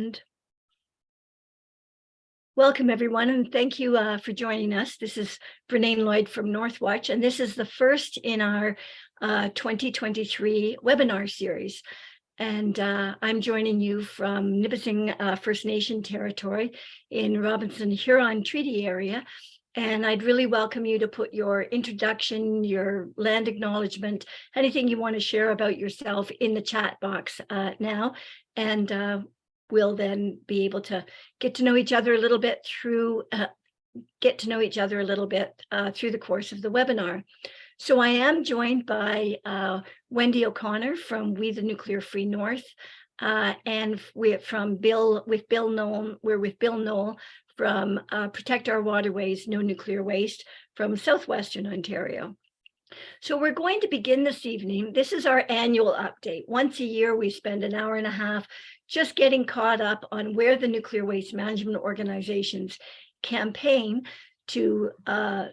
And welcome everyone, and thank you for joining us. This is Brennain Lloyd from Northwatch, and this is the first in our 2023 webinar series. And I'm joining you from Nipissing First Nation territory in Robinson Huron Treaty area. And I'd really welcome you to put your introduction, your land acknowledgement, anything you want to share about yourself in the chat box now. And we'll then be able to get to know each other a little bit through through the course of the webinar. So I am joined by Wendy O'Connor from We the Nuclear Free North, and we're with Bill Noll from Protect Our Waterways, No Nuclear Waste from Southwestern Ontario. So we're going to begin this evening. This is our annual update. Once a year, we spend an hour and a half just getting caught up on where the nuclear waste management organizations campaign to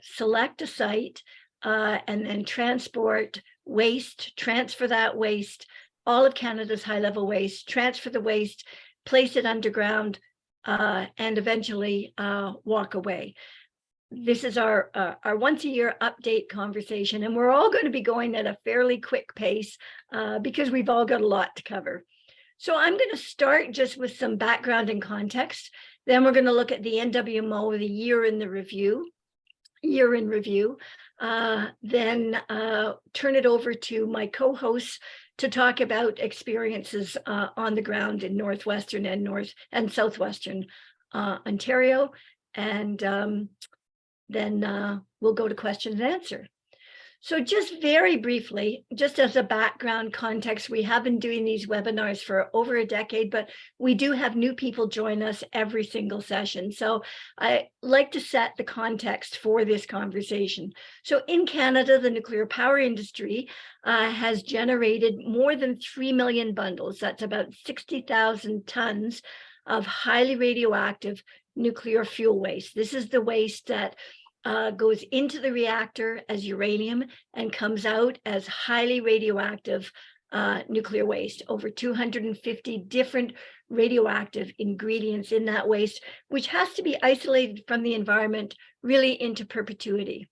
select a site and then transport waste, transfer that waste, all of Canada's high-level waste, transfer the waste, place it underground, and eventually walk away. This is our once a year update conversation, and we're all going to be going at a fairly quick pace because we've all got a lot to cover. So I'm going to start just with some background and context. Then we're going to look at the NWMO, the year in review. Then turn it over to my co-hosts to talk about experiences on the ground in Northwestern and Southwestern Ontario, and then we'll go to question and answer. So just very briefly, just as a background context, we have been doing these webinars for over a decade, but we do have new people join us every single session. So I like to set the context for this conversation. So in Canada, the nuclear power industry has generated more than 3 million bundles. That's about 60,000 tons of highly radioactive nuclear fuel waste. This is the waste that goes into the reactor as uranium and comes out as highly radioactive nuclear waste. Over 250 different radioactive ingredients in that waste, which has to be isolated from the environment really into perpetuity.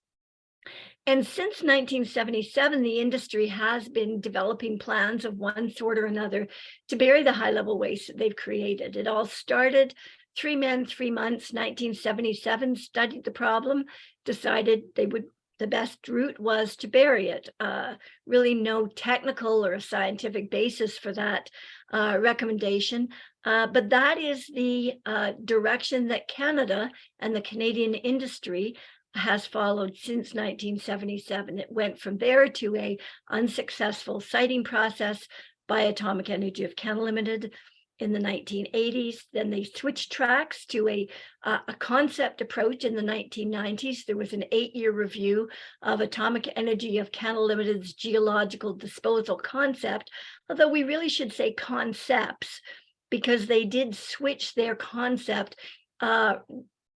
And since 1977, the industry has been developing plans of one sort or another to bury the high-level waste that they've created. It all started 3 men, 3 months, 1977, studied the problem, decided the best route was to bury it. Really no technical or scientific basis for that recommendation. But that is the direction that Canada and the Canadian industry has followed since 1977. It went from there to a unsuccessful siting process by Atomic Energy of Canada Limited in the 1980s. Then they switched tracks to a concept approach in the 1990s. There was an 8-year review of Atomic Energy of Canada Limited's geological disposal concept, although we really should say concepts, because they did switch their concept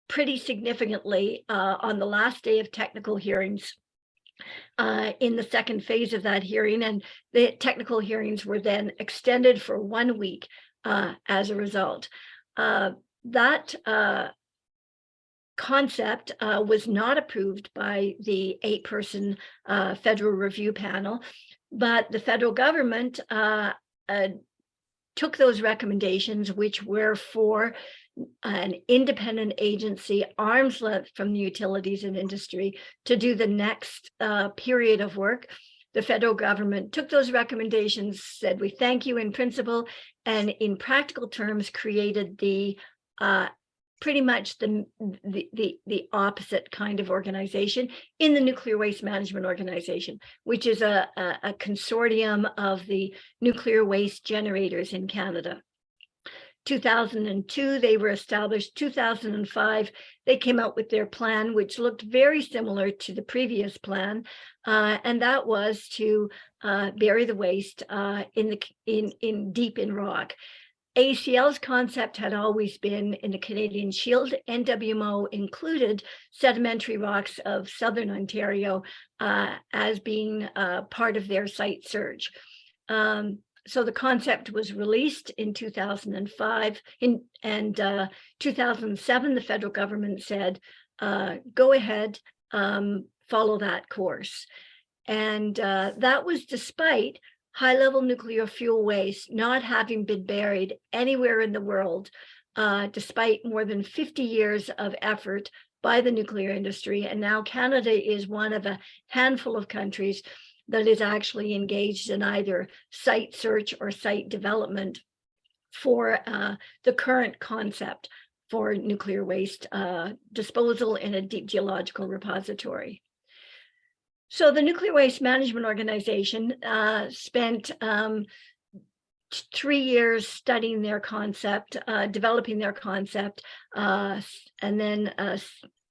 pretty significantly on the last day of technical hearings in the second phase of that hearing. And the technical hearings were then extended for 1 week as a result. That concept was not approved by the 8-person federal review panel, but the federal government took those recommendations, which were for an independent agency, arm's length from the utilities and industry, to do the next period of work. The federal government took those recommendations, said we thank you in principle, and in practical terms created the pretty much the opposite kind of organization in the Nuclear Waste Management Organization, which is a consortium of the nuclear waste generators in Canada. 2002, they were established. 2005, they came out with their plan, which looked very similar to the previous plan, and that was to bury the waste deep in rock. ACL's concept had always been in the Canadian Shield. NWMO included sedimentary rocks of Southern Ontario as being part of their site search. So the concept was released in 2005. And 2007, the federal government said, go ahead, follow that course. And that was despite high-level nuclear fuel waste not having been buried anywhere in the world, despite more than 50 years of effort by the nuclear industry. And now Canada is one of a handful of countries that is actually engaged in either site search or site development for the current concept for nuclear waste disposal in a deep geological repository. So the Nuclear Waste Management Organization spent 3 years studying their concept, developing their concept, and then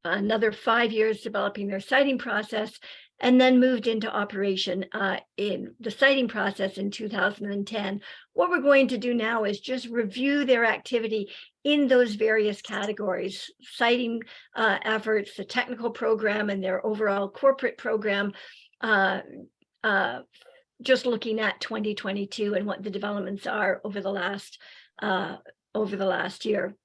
another 5 years developing their siting process, and then moved into operation in the siting process in 2010. What we're going to do now is just review their activity in those various categories: siting efforts, the technical program, and their overall corporate program, just looking at 2022 and what the developments are over the last year.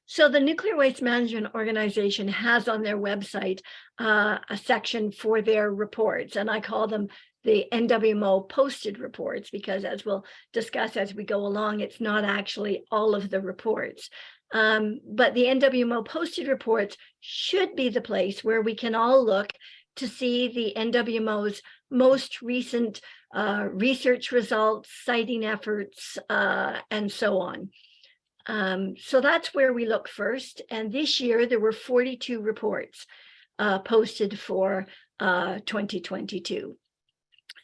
So the Nuclear Waste Management Organization has on their website a section for their reports, and I call them the NWMO posted reports, because as we'll discuss as we go along, it's not actually all of the reports. But the NWMO posted reports should be the place where we can all look to see the NWMO's most recent research results, siting efforts, and so on. So that's where we look first. And this year there were 42 reports posted for 2022.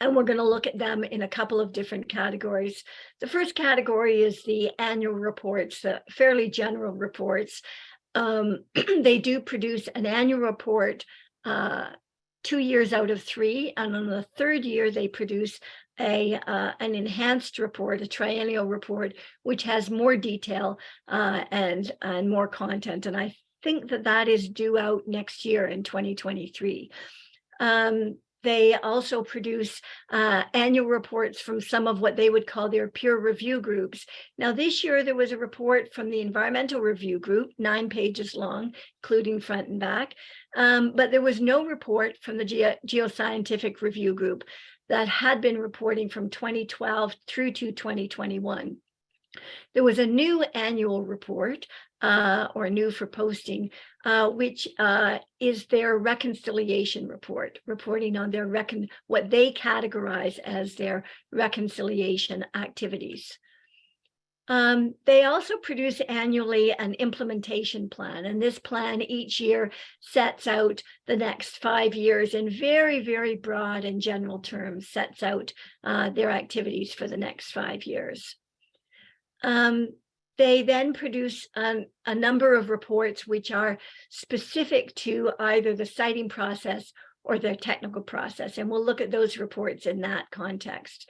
And we're going to look at them in a couple of different categories. The first category is the annual reports, the fairly general reports. They do produce an annual report 2 years out of 3, and on the third year they produce an enhanced report, a triennial report, which has more detail and more content. And I think that is due out next year in 2023. They also produce annual reports from some of what they would call their peer review groups. Now, this year there was a report from the Environmental Review Group, 9 pages long, including front and back. But there was no report from the Geoscientific Review Group that had been reporting from 2012 through to 2021. There was a new annual report, or new for posting, which is their reconciliation report, reporting on their what they categorize as their reconciliation activities. They also produce annually an implementation plan, and this plan each year sets out the next 5 years in very, very broad and general terms, sets out their activities for the next 5 years. They then produce a number of reports which are specific to either the siting process or their technical process, and we'll look at those reports in that context.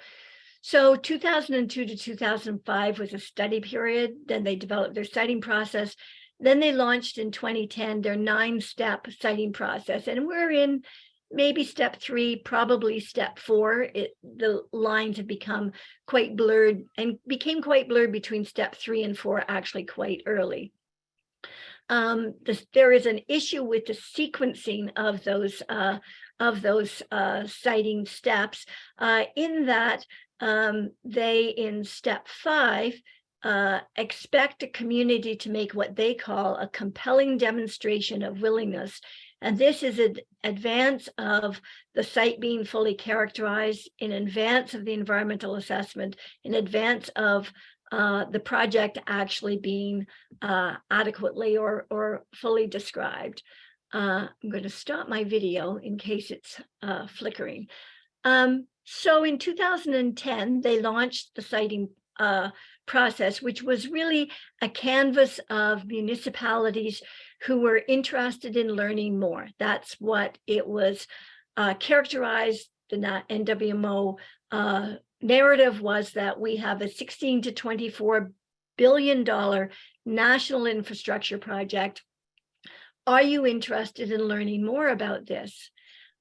So 2002 to 2005 was a study period. Then they developed their siting process. Then they launched in 2010 their 9-step siting process, and we're in maybe step 3, probably step 4. The lines have become quite blurred, and became quite blurred between step 3 and 4 actually quite early. There is an issue with the sequencing of those siting steps, in that they, in step 5, expect a community to make what they call a compelling demonstration of willingness. And this is in advance of the site being fully characterized, in advance of the environmental assessment, in advance of the project actually being adequately or fully described. I'm going to stop my video in case it's flickering. So in 2010, they launched the siting process, which was really a canvas of municipalities who were interested in learning more. That's what it was characterized. The NWMO narrative was that we have a $16 to $24 billion national infrastructure project. Are you interested in learning more about this?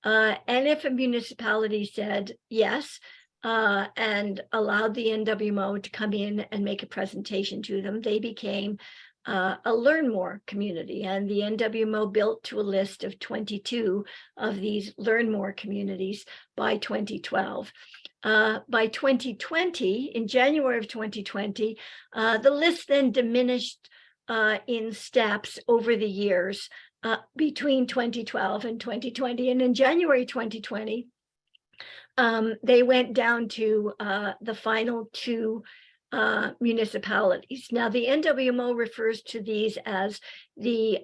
And if a municipality said yes, and allowed the NWMO to come in and make a presentation to them. They became a Learn More community, and the NWMO built to a list of 22 of these Learn More communities by 2012. By 2020, in January of 2020, the list then diminished in steps over the years between 2012 and 2020. And in January 2020, they went down to the final two municipalities. Now, the NWMO refers to these as the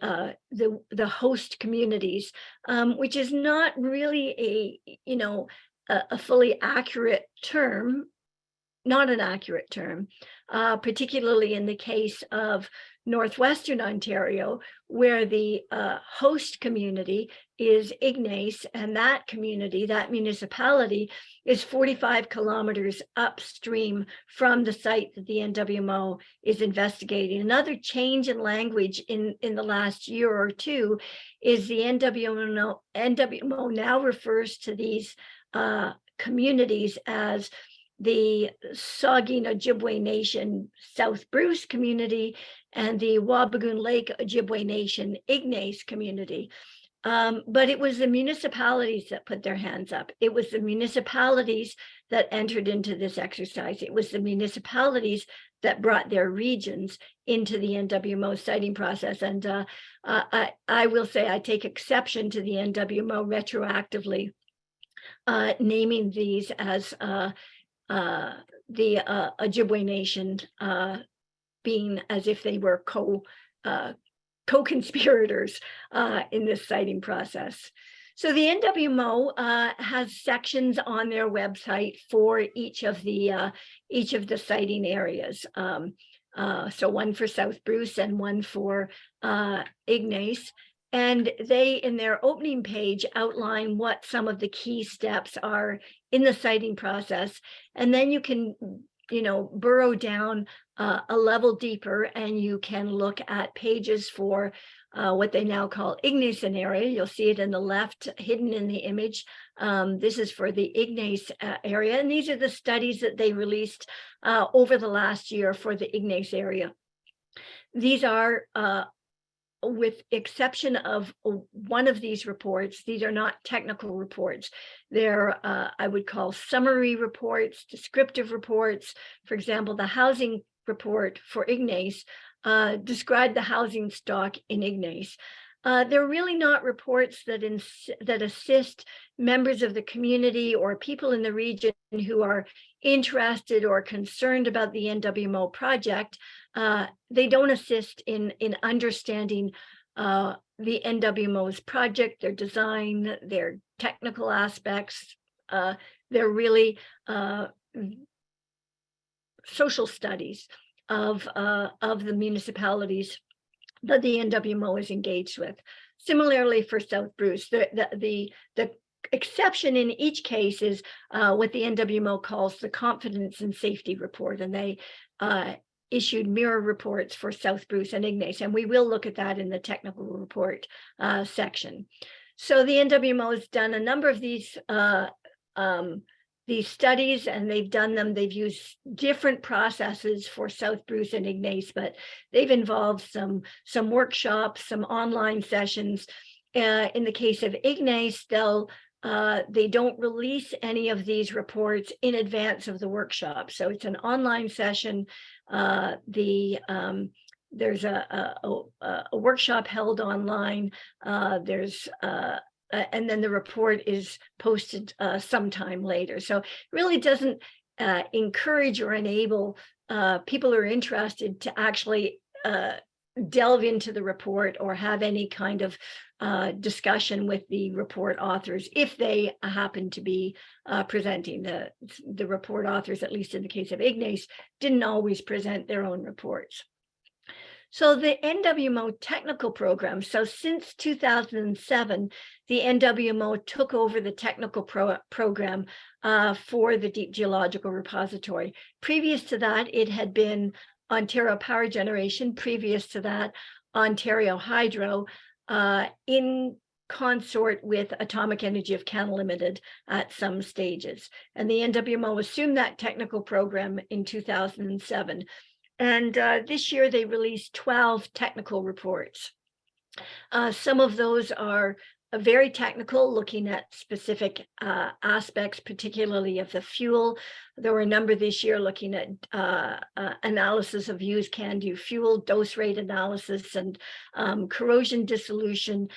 host communities, which is not really a fully accurate term, not an accurate term, particularly in the case of Northwestern Ontario, where the host community is Ignace, and that community, that municipality, is 45 kilometers upstream from the site that the NWMO is investigating. Another change in language in the last year or two is the NWMO now refers to these communities as the Saugeen Ojibwe Nation South Bruce community and the Wabigoon Lake Ojibwe Nation Ignace community. But it was the municipalities that put their hands up. It was the municipalities that entered into this exercise. It was the municipalities that brought their regions into the NWMO siting process. And I will say I take exception to the NWMO retroactively naming these as the Ojibwe Nation being as if they were co-conspirators in this siting process. So the NWMO has sections on their website for each of the siting areas. So one for South Bruce and one for Ignace. And they, in their opening page, outline what some of the key steps are in the siting process. And then you can, burrow down a level deeper, and you can look at pages for what they now call Ignace area. You'll see it in the left, hidden in the image. This is for the Ignace area. And these are the studies that they released over the last year for the Ignace area. These are with exception of one of these reports, these are not technical reports. They're, I would call summary reports, descriptive reports. For example, the housing report for Ignace described the housing stock in Ignace. They're really not reports that assist members of the community or people in the region who are interested or concerned about the NWMO project. They don't assist in understanding the NWMO's project, their design, their technical aspects. They're really social studies of the municipalities that the NWMO is engaged with. Similarly for South Bruce, the exception in each case is what the NWMO calls the confidence and safety report, and they issued mirror reports for South Bruce and Ignace, and we will look at that in the technical report section. So the NWMO has done a number of these studies, and they've used different processes for South Bruce and Ignace, but they've involved some workshops, some online sessions. In the case of Ignace, they don't release any of these reports in advance of the workshop. So it's an online session. There's a workshop held online. And then the report is posted sometime later. So it really doesn't encourage or enable people who are interested to actually delve into the report or have any kind of discussion with the report authors if they happen to be presenting. The report authors, at least in the case of Ignace, didn't always present their own reports. So the NWMO technical program, so since 2007, the NWMO took over the technical program for the Deep Geological Repository. Previous to that, it had been Ontario Power Generation, previous to that, Ontario Hydro. In consort with Atomic Energy of Canada Limited at some stages. And the NWMO assumed that technical program in 2007. And this year they released 12 technical reports. Some of those are very technical, looking at specific aspects, particularly of the fuel. There were a number this year looking at analysis of used CANDU fuel, dose rate analysis, and corrosion dissolution.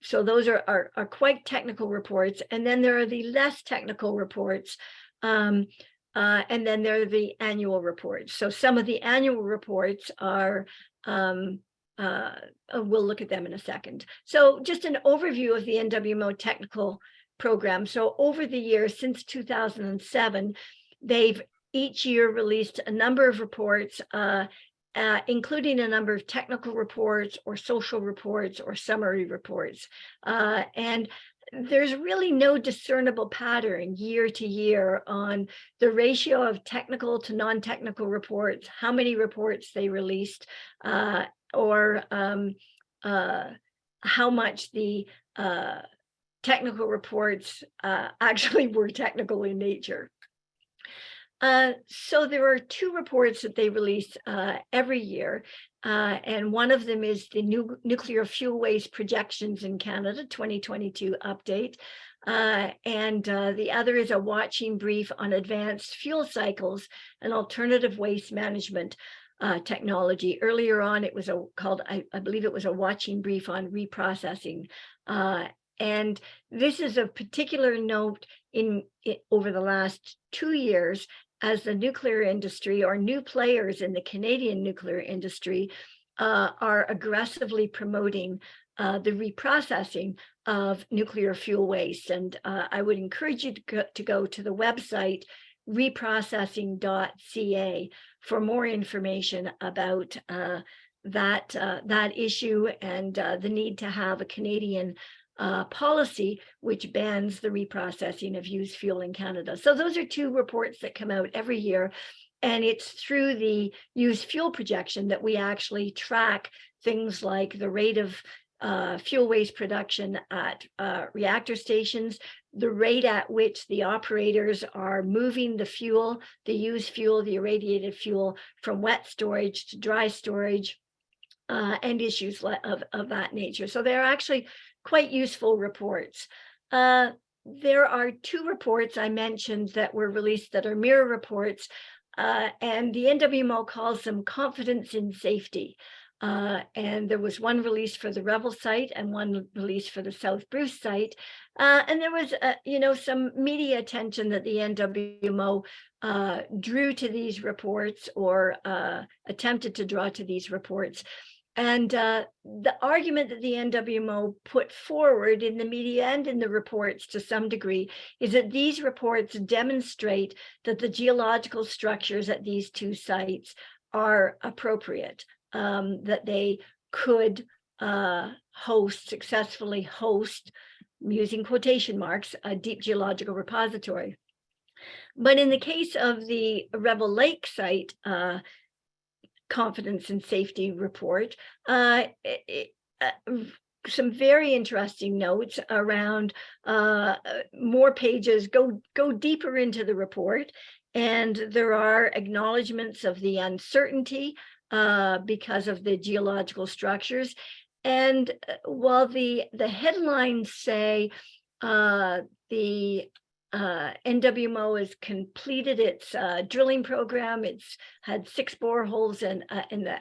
So those are quite technical reports. And then there are the less technical reports. And then there are the annual reports. So some of the annual reports are we'll look at them in a second. So just an overview of the NWMO technical program. So over the years, since 2007, they've each year released a number of reports, including a number of technical reports or social reports or summary reports. And there's really no discernible pattern year to year on the ratio of technical to non-technical reports, how many reports they released, or how much the technical reports actually were technical in nature. So there are two reports that they release every year, and one of them is the Nuclear Fuel Waste Projections in Canada 2022 update, and the other is a watching brief on advanced fuel cycles and alternative waste management technology. Earlier on, it was called, I believe it was a watching brief on reprocessing. And this is of particular note over the last 2 years, as the nuclear industry or new players in the Canadian nuclear industry are aggressively promoting the reprocessing of nuclear fuel waste. And I would encourage you to go to the website reprocessing.ca for more information about that issue and the need to have a Canadian policy which bans the reprocessing of used fuel in Canada. So those are two reports that come out every year, and it's through the used fuel projection that we actually track things like the rate of fuel waste production at reactor stations, the rate at which the operators are moving the fuel, the used fuel, the irradiated fuel from wet storage to dry storage, and issues of that nature. So they're actually quite useful reports. There are two reports I mentioned that were released that are mirror reports, and the NWMO calls them confidence in safety. And there was one released for the Revel site and one released for the South Bruce site. And there was, some media attention that the NWMO drew to these reports or attempted to draw to these reports. And the argument that the NWMO put forward in the media and in the reports to some degree is that these reports demonstrate that the geological structures at these two sites are appropriate, that they could successfully host, using quotation marks, a deep geological repository. But in the case of the Revel Lake site, confidence and safety report, some very interesting notes around more pages, go deeper into the report, and there are acknowledgements of the uncertainty because of the geological structures. And while the headlines say the NWMO has completed its drilling program, it's had 6 boreholes in the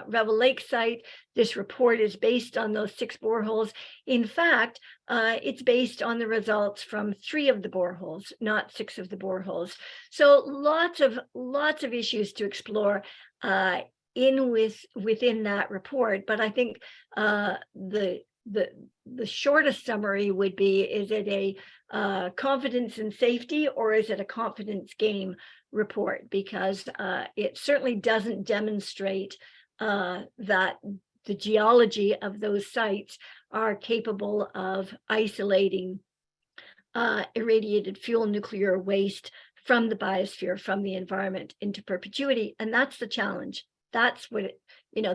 Revel Lake site. This report is based on those 6 boreholes. In fact, it's based on the results from 3 of the boreholes, not 6 of the boreholes. So lots of issues to explore within that report. But I think the shortest summary would be: is it a confidence in safety, or is it a confidence game report? Because it certainly doesn't demonstrate that the geology of those sites are capable of isolating irradiated fuel nuclear waste from the biosphere, from the environment, into perpetuity. And that's the challenge. That's what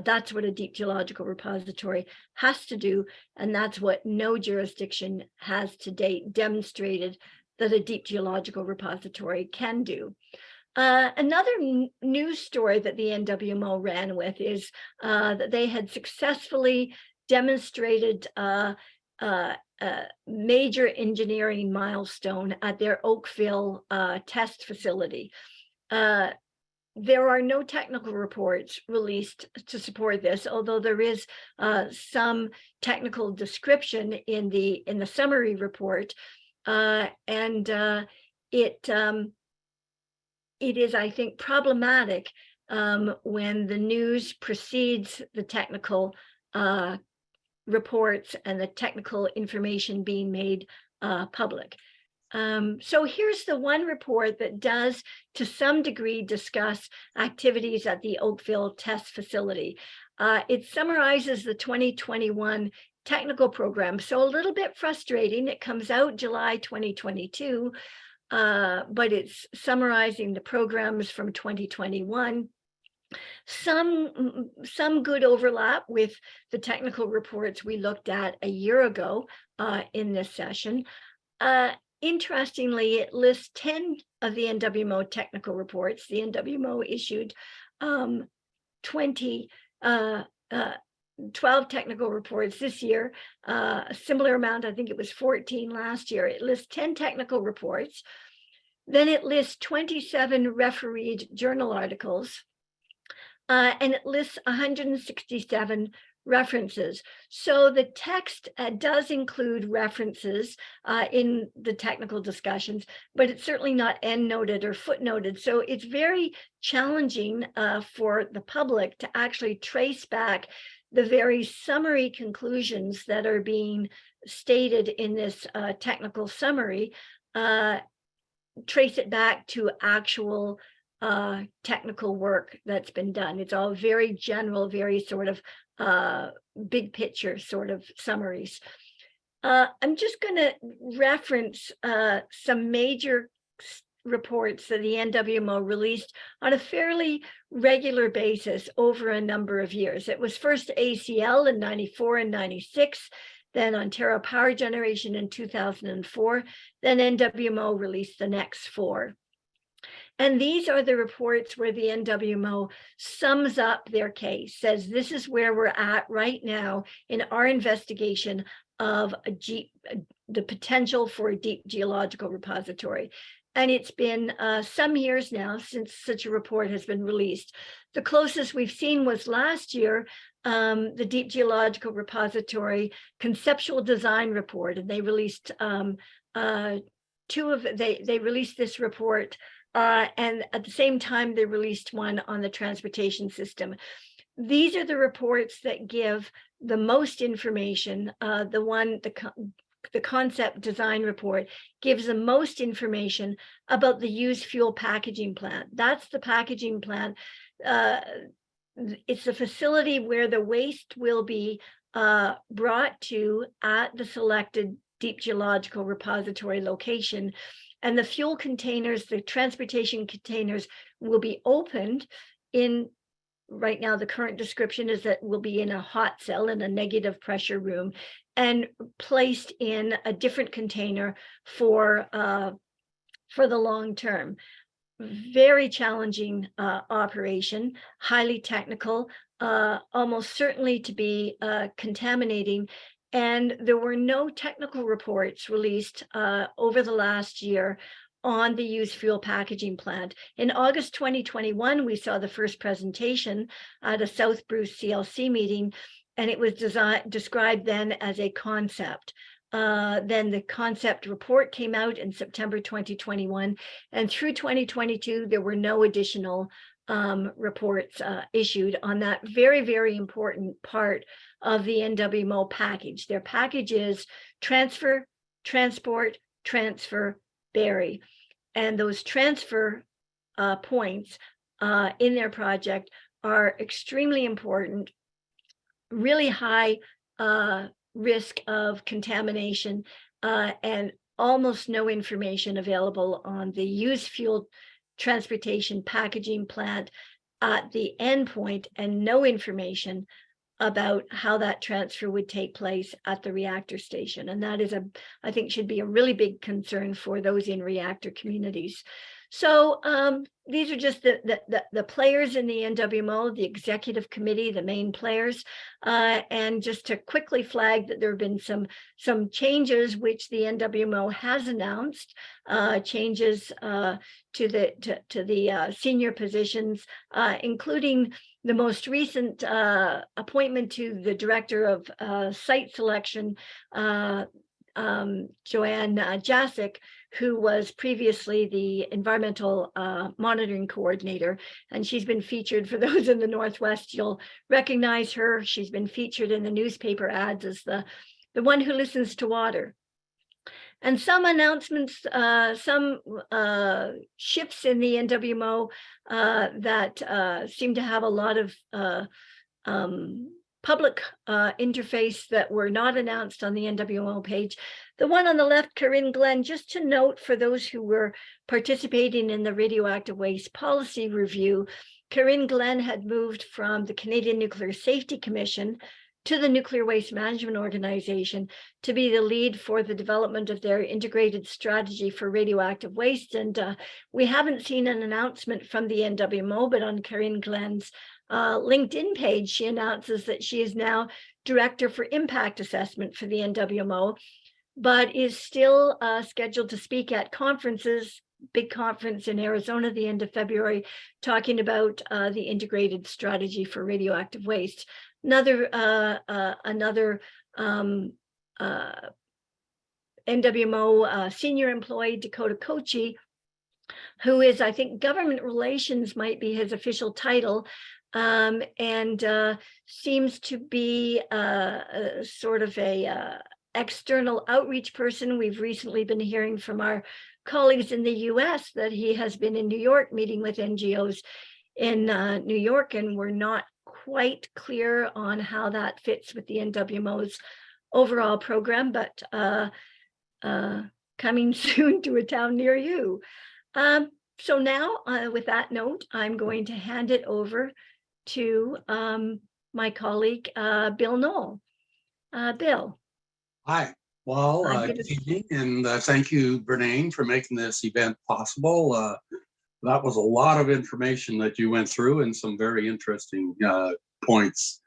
that's what a deep geological repository has to do, and that's what no jurisdiction has to date demonstrated that a deep geological repository can do. Another news story that the NWMO ran with is that they had successfully demonstrated a major engineering milestone at their Oakville test facility. There are no technical reports released to support this, although there is some technical description in the summary report, and it is, I think, problematic when the news precedes the technical reports and the technical information being made public. So here's the one report that does, to some degree, discuss activities at the Oakville test facility. It summarizes the 2021 technical program. So a little bit frustrating. It comes out July 2022. But it's summarizing the programs from 2021. Some good overlap with the technical reports we looked at a year ago in this session. Interestingly, it lists 10 of the NWMO technical reports. The NWMO issued 12 technical reports this year, a similar amount, I think it was 14 last year. It lists 10 technical reports. Then it lists 27 refereed journal articles, and it lists 167 references. So the text does include references in the technical discussions, but it's certainly not endnoted or footnoted. So it's very challenging for the public to actually trace back the very summary conclusions that are being stated in this technical summary, trace it back to actual technical work that's been done. It's all very general, very sort of big picture sort of summaries. I'm just going to reference some major reports that the NWMO released on a fairly regular basis over a number of years. It was first ACL in 94 and 96, then Ontario Power Generation in 2004, then NWMO released the next 4. And these are the reports where the NWMO sums up their case, says this is where we're at right now in our investigation of the potential for a deep geological repository. And it's been some years now since such a report has been released. The closest we've seen was last year, the Deep Geological Repository Conceptual Design Report, and they released they released this report, and at the same time they released one on the transportation system. These are the reports that give the most information. The concept design report gives the most information about the used fuel packaging plant. That's the packaging plant. It's the facility where the waste will be brought to at the selected deep geological repository location. And the fuel containers, the transportation containers, will be opened in, right now the current description is that will be in a hot cell in a negative pressure room and placed in a different container for the long term. Very challenging operation, highly technical, almost certainly to be contaminating. And there were no technical reports released over the last year on the used fuel packaging plant. In August 2021, we saw the first presentation at a South Bruce CLC meeting, and it was described then as a concept. Then the concept report came out in September 2021, and through 2022, there were no additional reports issued on that very, very important part of the NWMO package. Their package is transfer, transport, transfer, bury. And those transfer points in their project are extremely important, really high risk of contamination, and almost no information available on the used fuel transportation packaging plant at the end point and no information about how that transfer would take place at the reactor station. And that is I think should be a really big concern for those in reactor communities. So these are just the players in the NWMO, the executive committee, the main players. And just to quickly flag that there have been some changes which the NWMO has announced, changes to the senior positions, including the most recent appointment to the director of site selection, Joanne Jasic, who was previously the environmental monitoring coordinator. And she's been featured, for those in the Northwest, you'll recognize her. She's been featured in the newspaper ads as the one who listens to water. And some announcements, some shifts in the NWMO that seem to have a lot of public interface that were not announced on the NWMO page. The one on the left, Corinne Glenn, just to note for those who were participating in the radioactive waste policy review, Corinne Glenn had moved from the Canadian Nuclear Safety Commission to the Nuclear Waste Management Organization to be the lead for the development of their integrated strategy for radioactive waste. And we haven't seen an announcement from the NWMO, but on Corinne Glenn's LinkedIn page, she announces that she is now Director for Impact Assessment for the NWMO, but is still scheduled to speak at conferences, big conference in Arizona at the end of February, talking about the integrated strategy for radioactive waste. Another NWMO senior employee, Dakota Kochi, who is, I think, government relations might be his official title, and seems to be sort of a external outreach person. We've recently been hearing from our colleagues in the US that he has been in New York meeting with NGOs in New York, and we're not quite clear on how that fits with the NWMO's overall program, but coming soon to a town near you. So now, with that note, I'm going to hand it over to my colleague, Bill Noll. Bill. Hi. Well, good evening, and thank you, Brennain, for making this event possible. That was a lot of information that you went through and some very interesting points.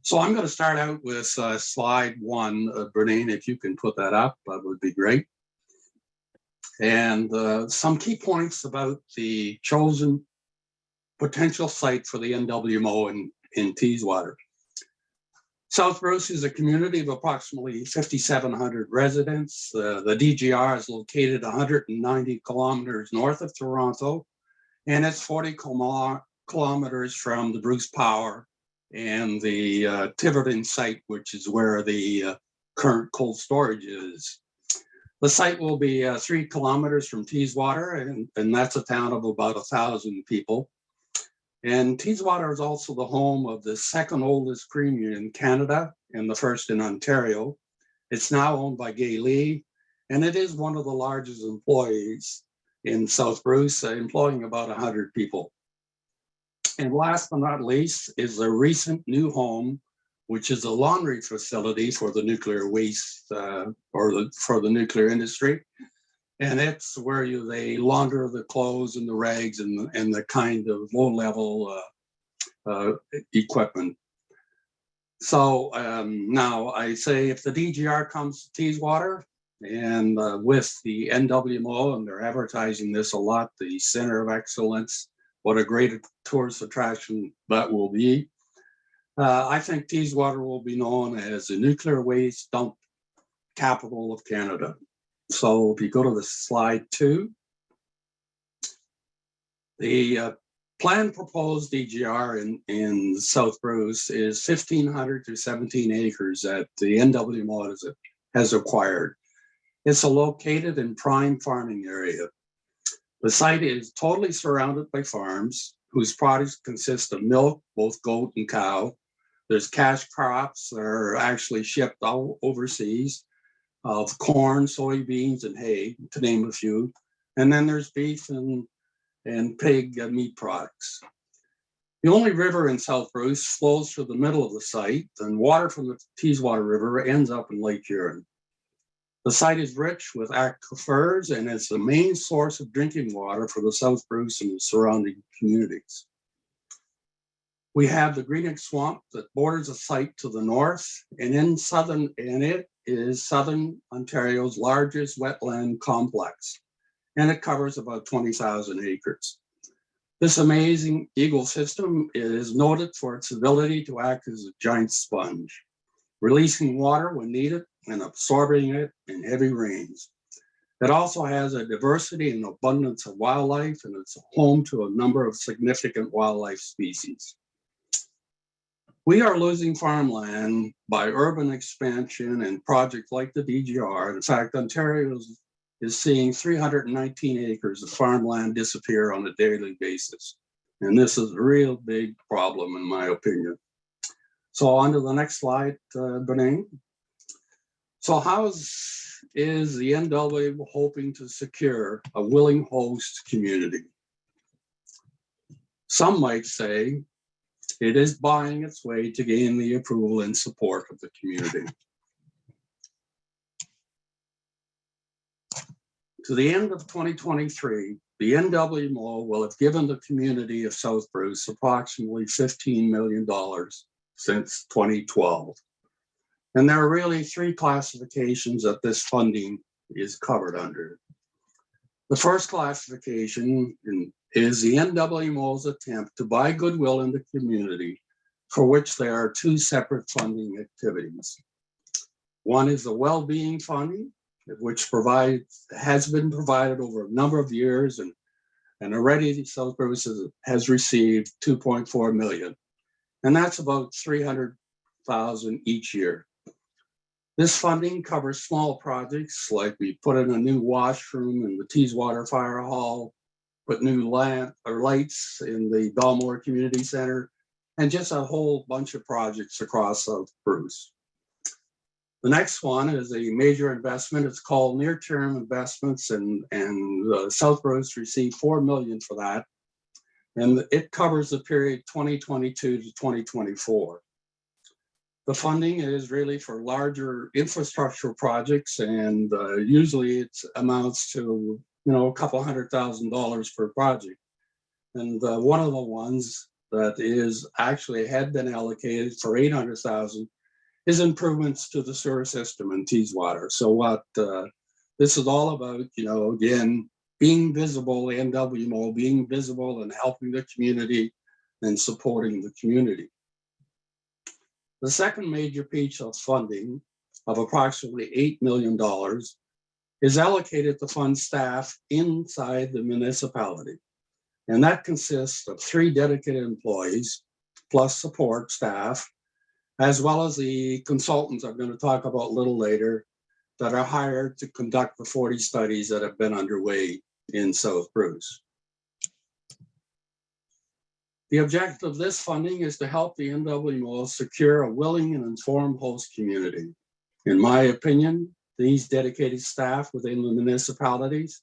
So I'm going to start out with slide 1, Brennain, if you can put that up, that would be great. And some key points about the chosen potential site for the NWMO in Teeswater. South Bruce is a community of approximately 5,700 residents. The DGR is located 190 kilometers north of Toronto, and it's 40 kilometers from the Bruce Power and the Tiverton site, which is where the current cold storage is. The site will be 3 kilometers from Teeswater, and that's a town of about 1,000 people. And Teeswater is also the home of the second oldest creamery in Canada and the first in Ontario. It's now owned by Gay Lee, and it is one of the largest employees in South Bruce, employing about 100 people. And last but not least is a recent new home, which is a laundry facility for the nuclear waste for the nuclear industry. And it's where they launder the clothes and the rags and the kind of low-level equipment. So now I say if the DGR comes to Teeswater, and with the NWMO, and they're advertising this a lot, the Center of Excellence, what a great tourist attraction that will be. I think Teeswater will be known as the nuclear waste dump capital of Canada. So if you go to the slide 2, the planned proposed DGR in South Bruce is 1,500 to 17 acres that the NWMO has acquired. It's located in prime farming area. The site is totally surrounded by farms whose products consist of milk, both goat and cow. There's cash crops that are actually shipped out overseas, of corn, soybeans, and hay, to name a few. And then there's beef and pig meat products. The only river in South Bruce flows through the middle of the site, and water from the Teeswater River ends up in Lake Huron. The site is rich with aquifers and is the main source of drinking water for the South Bruce and the surrounding communities. We have the Greenock Swamp that borders the site to the north, and it is Southern Ontario's largest wetland complex, and it covers about 20,000 acres. This amazing ecosystem is noted for its ability to act as a giant sponge, releasing water when needed and absorbing it in heavy rains. It also has a diversity and abundance of wildlife, and it's home to a number of significant wildlife species. We are losing farmland by urban expansion and projects like the DGR. In fact, Ontario is seeing 319 acres of farmland disappear on a daily basis. And this is a real big problem, in my opinion. So on to the next slide, Brennain. So how is the NWMO hoping to secure a willing host community? Some might say it is buying its way to gain the approval and support of the community. To the end of 2023, the NWMO will have given the community of South Bruce approximately $15 million since 2012. And there are really three classifications that this funding is covered under. The first classification is the NWMO's attempt to buy goodwill in the community, for which there are two separate funding activities. One is the well-being funding, which has been provided over a number of years, and already South Bruce has received $2.4 million, and that's about $300,000 each year. This funding covers small projects like we put in a new washroom in the Teeswater Fire Hall, put new lights in the Belmore Community Center, and just a whole bunch of projects across South Bruce. The next one is a major investment. It's called near-term investments, and South Bruce received $4 million for that. And it covers the period 2022 to 2024. The funding is really for larger infrastructure projects, and usually it amounts to a couple $100,000 per project. And one of the ones that is actually had been allocated for $800,000 is improvements to the sewer system in Teeswater. So what this is all about, again, being visible, NWMO being visible and helping the community and supporting the community. The second major piece of funding of approximately $8 million is allocated to fund staff inside the municipality. And that consists of 3 dedicated employees plus support staff, as well as the consultants I'm going to talk about a little later that are hired to conduct the 40 studies that have been underway in South Bruce. The objective of this funding is to help the NWMO secure a willing and informed host community. In my opinion, these dedicated staff within the municipalities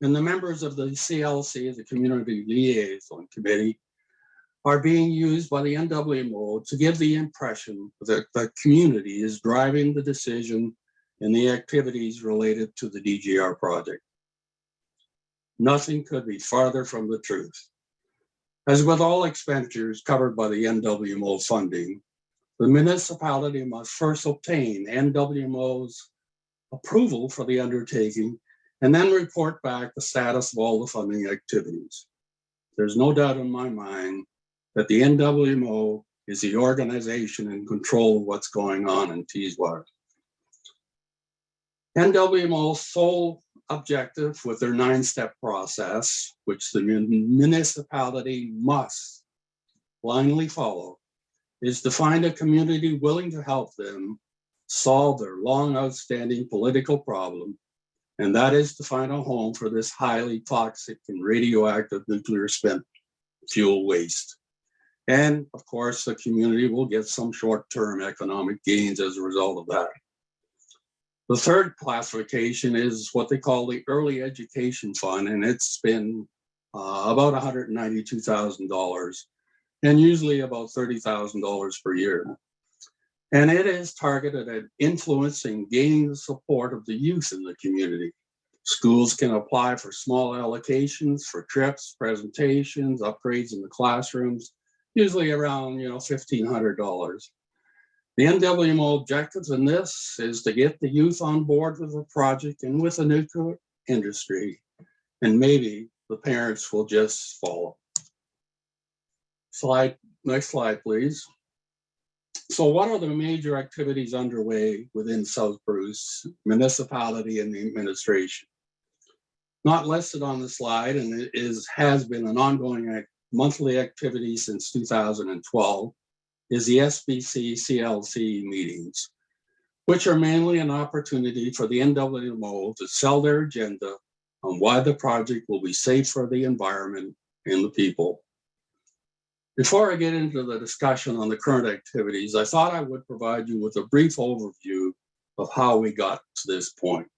and the members of the CLC, the Community Liaison Committee, are being used by the NWMO to give the impression that the community is driving the decision and the activities related to the DGR project. Nothing could be farther from the truth. As with all expenditures covered by the NWMO funding, the municipality must first obtain NWMO's approval for the undertaking and then report back the status of all the funding activities. There's no doubt in my mind that the NWMO is the organization in control of what's going on in Teeswater. NWMO's sole objective with their 9-step process, which the municipality must blindly follow, is to find a community willing to help them solve their long outstanding political problem, and that is to find a home for this highly toxic and radioactive nuclear spent fuel waste. And of course, the community will get some short-term economic gains as a result of that. The third classification is what they call the Early Education Fund, and it's been about $192,000. and usually about $30,000 per year. And it is targeted at influencing, gaining the support of the youth in the community. Schools can apply for small allocations for trips, presentations, upgrades in the classrooms, usually around $1,500. The NWMO objectives in this is to get the youth on board with the project and with the nuclear industry, and maybe the parents will just follow. Next slide, please. So what are the major activities underway within South Bruce municipality and the administration? Not listed on the slide, and it has been an ongoing monthly activity since 2012, is the SBC CLC meetings, which are mainly an opportunity for the NWMO to sell their agenda on why the project will be safe for the environment and the people. Before I get into the discussion on the current activities, I thought I would provide you with a brief overview of how we got to this point.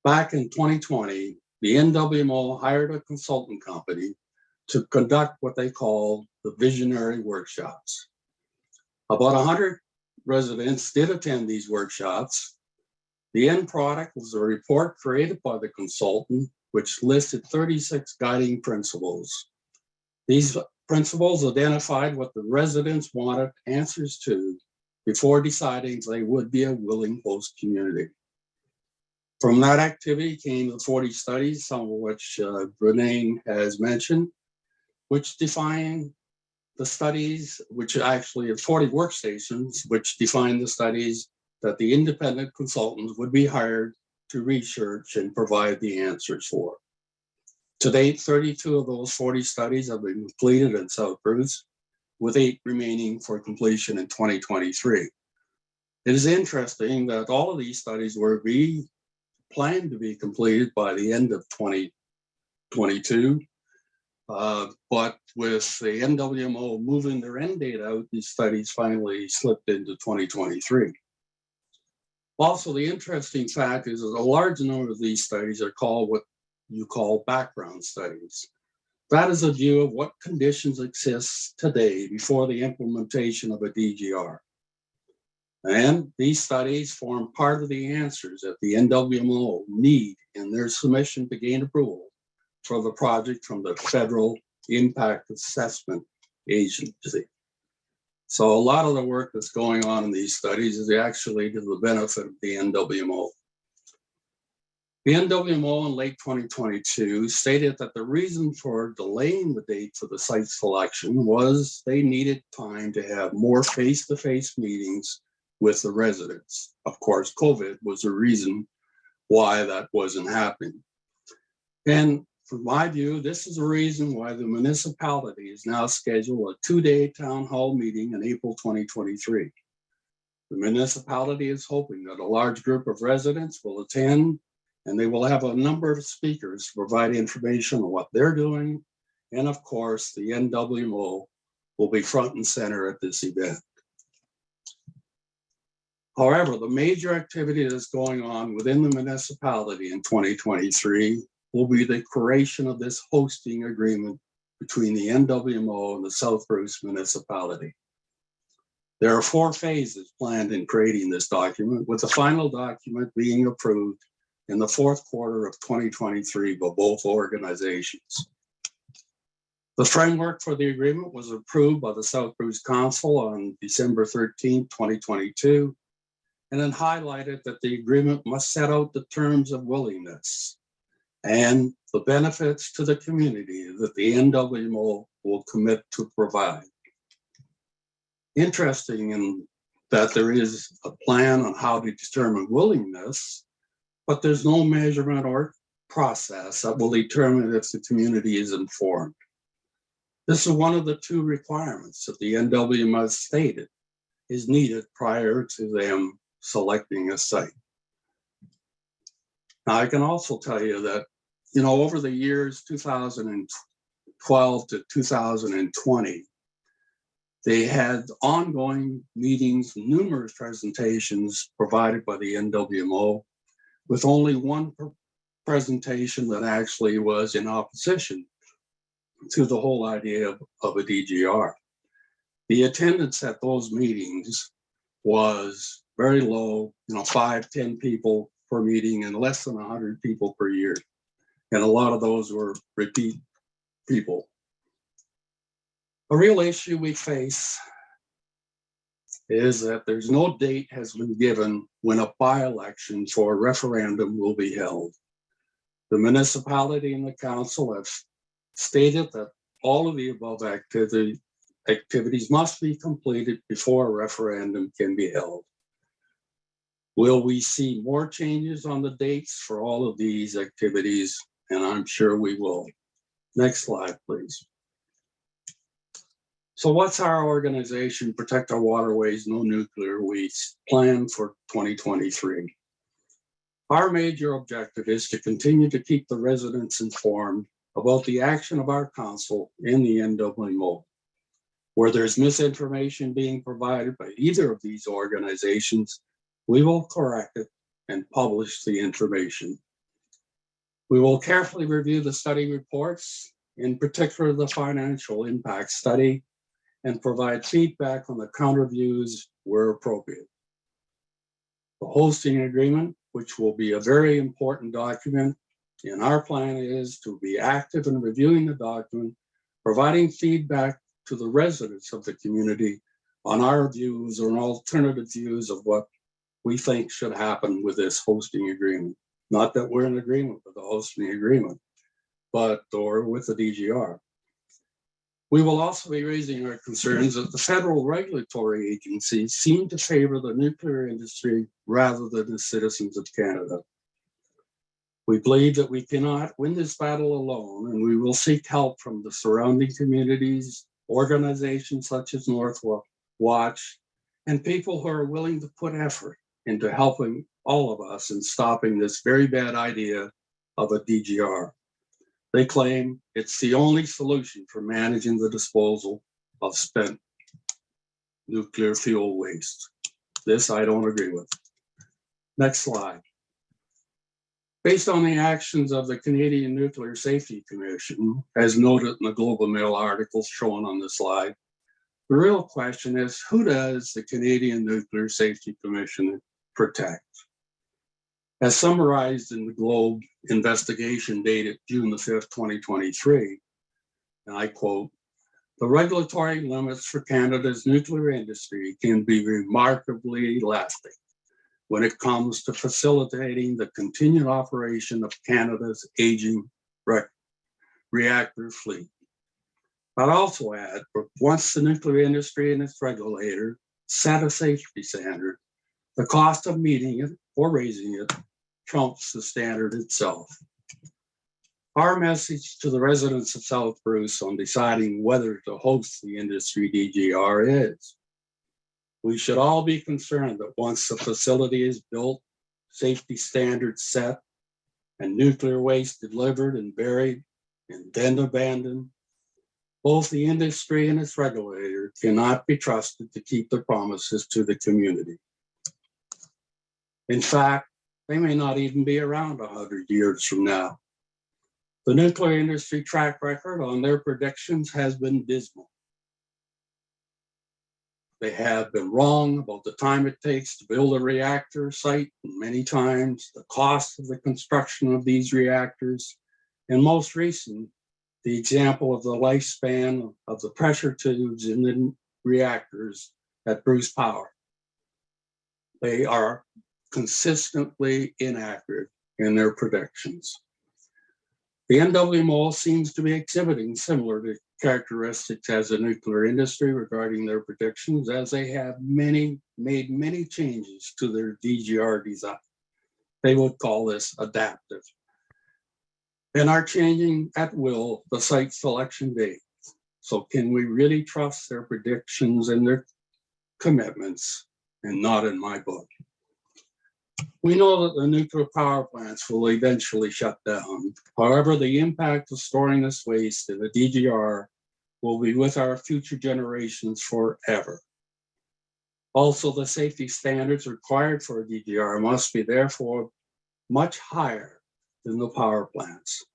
Back in 2020, the NWMO hired a consultant company to conduct what they called the visionary workshops. About 100 residents did attend these workshops. The end product was a report created by the consultant, which listed 36 guiding principles. These principles identified what the residents wanted answers to before deciding if they would be a willing host community. From that activity came the 40 studies, some of which Brennain has mentioned, which define the studies, which actually are 40 workstations, which define the studies that the independent consultants would be hired to research and provide the answers for. To date, 32 of those 40 studies have been completed in South Bruce, with 8 remaining for completion in 2023. It is interesting that all of these studies were planned to be completed by the end of 2022, but with the NWMO moving their end date out, these studies finally slipped into 2023. Also, the interesting fact is that a large number of these studies are called what you call background studies. That is a view of what conditions exist today before the implementation of a DGR. And these studies form part of the answers that the NWMO need in their submission to gain approval for the project from the Federal Impact Assessment Agency. So a lot of the work that's going on in these studies is actually to the benefit of the NWMO. The NWMO in late 2022 stated that the reason for delaying the date for the site selection was they needed time to have more face-to-face meetings with the residents. Of course, COVID was the reason why that wasn't happening. And from my view, this is the reason why the municipality is now scheduled a 2-day town hall meeting in April 2023. The municipality is hoping that a large group of residents will attend, and they will have a number of speakers to provide information on what they're doing. And of course, the NWMO will be front and center at this event. However, the major activity that's going on within the municipality in 2023 will be the creation of this hosting agreement between the NWMO and the South Bruce municipality. There are 4 phases planned in creating this document, with the final document being approved in the 4th quarter of 2023 by both organizations. The framework for the agreement was approved by the South Bruce Council on December 13, 2022, and then highlighted that the agreement must set out the terms of willingness and the benefits to the community that the NWMO will commit to provide. Interesting in that there is a plan on how to determine willingness, but there's no measurement or process that will determine if the community is informed. This is one of the 2 requirements that the NWMO has stated is needed prior to them selecting a site. Now, I can also tell you that, over the years 2012 to 2020, they had ongoing meetings, numerous presentations provided by the NWMO, with only one presentation that actually was in opposition to the whole idea of a DGR. The attendance at those meetings was very low, 5, 10 people per meeting and less than 100 people per year. And a lot of those were repeat people. A real issue we face is that there's no date has been given when a by-election for a referendum will be held. The municipality and the council have stated that all of the above activities must be completed before a referendum can be held. Will we see more changes on the dates for all of these activities? And I'm sure we will. Next slide, please. So what's our organization, Protect Our Waterways, No Nuclear Waste, plan for 2023? Our major objective is to continue to keep the residents informed about the action of our council in the NWMO. Where there's misinformation being provided by either of these organizations, we will correct it and publish the information. We will carefully review the study reports, in particular the financial impact study, and provide feedback on the counter views where appropriate. The hosting agreement, which will be a very important document, and our plan is to be active in reviewing the document, providing feedback to the residents of the community on our views or alternative views of what we think should happen with this hosting agreement. Not that we're in agreement with the hosting agreement, or with the DGR. We will also be raising our concerns that the federal regulatory agencies seem to favor the nuclear industry rather than the citizens of Canada. We believe that we cannot win this battle alone, and we will seek help from the surrounding communities, organizations such as Northwatch, and people who are willing to put effort into helping all of us in stopping this very bad idea of a DGR. They claim it's the only solution for managing the disposal of spent nuclear fuel waste. This I don't agree with. Next slide. Based on the actions of the Canadian Nuclear Safety Commission, as noted in the Globe and Mail articles shown on the slide, the real question is, who does the Canadian Nuclear Safety Commission protect? As summarized in the Globe investigation dated June the 5th, 2023, and I quote, "The regulatory limits for Canada's nuclear industry can be remarkably elastic when it comes to facilitating the continued operation of Canada's aging reactor fleet. I'd also add, once the nuclear industry and its regulator set a safety standard, the cost of meeting it or raising it trumps the standard itself." Our message to the residents of South Bruce on deciding whether to host the industry DGR is, we should all be concerned that once the facility is built, safety standards set, and nuclear waste delivered and buried and then abandoned, both the industry and its regulator cannot be trusted to keep their promises to the community. In fact, they may not even be around 100 years from now. The nuclear industry track record on their predictions has been dismal. They have been wrong about the time it takes to build a reactor site, and many times the cost of the construction of these reactors, and most recent, the example of the lifespan of the pressure tubes in the reactors at Bruce Power. They are consistently inaccurate in their predictions. The NWMO seems to be exhibiting similar characteristics as the nuclear industry regarding their predictions, as they have made many changes to their DGR design. They would call this adaptive, and are changing at will the site selection date. So can we really trust their predictions and their commitments? And not in my book. We know that the nuclear power plants will eventually shut down. However, the impact of storing this waste in the DGR will be with our future generations forever. Also, the safety standards required for a DGR must be therefore much higher than the power plants.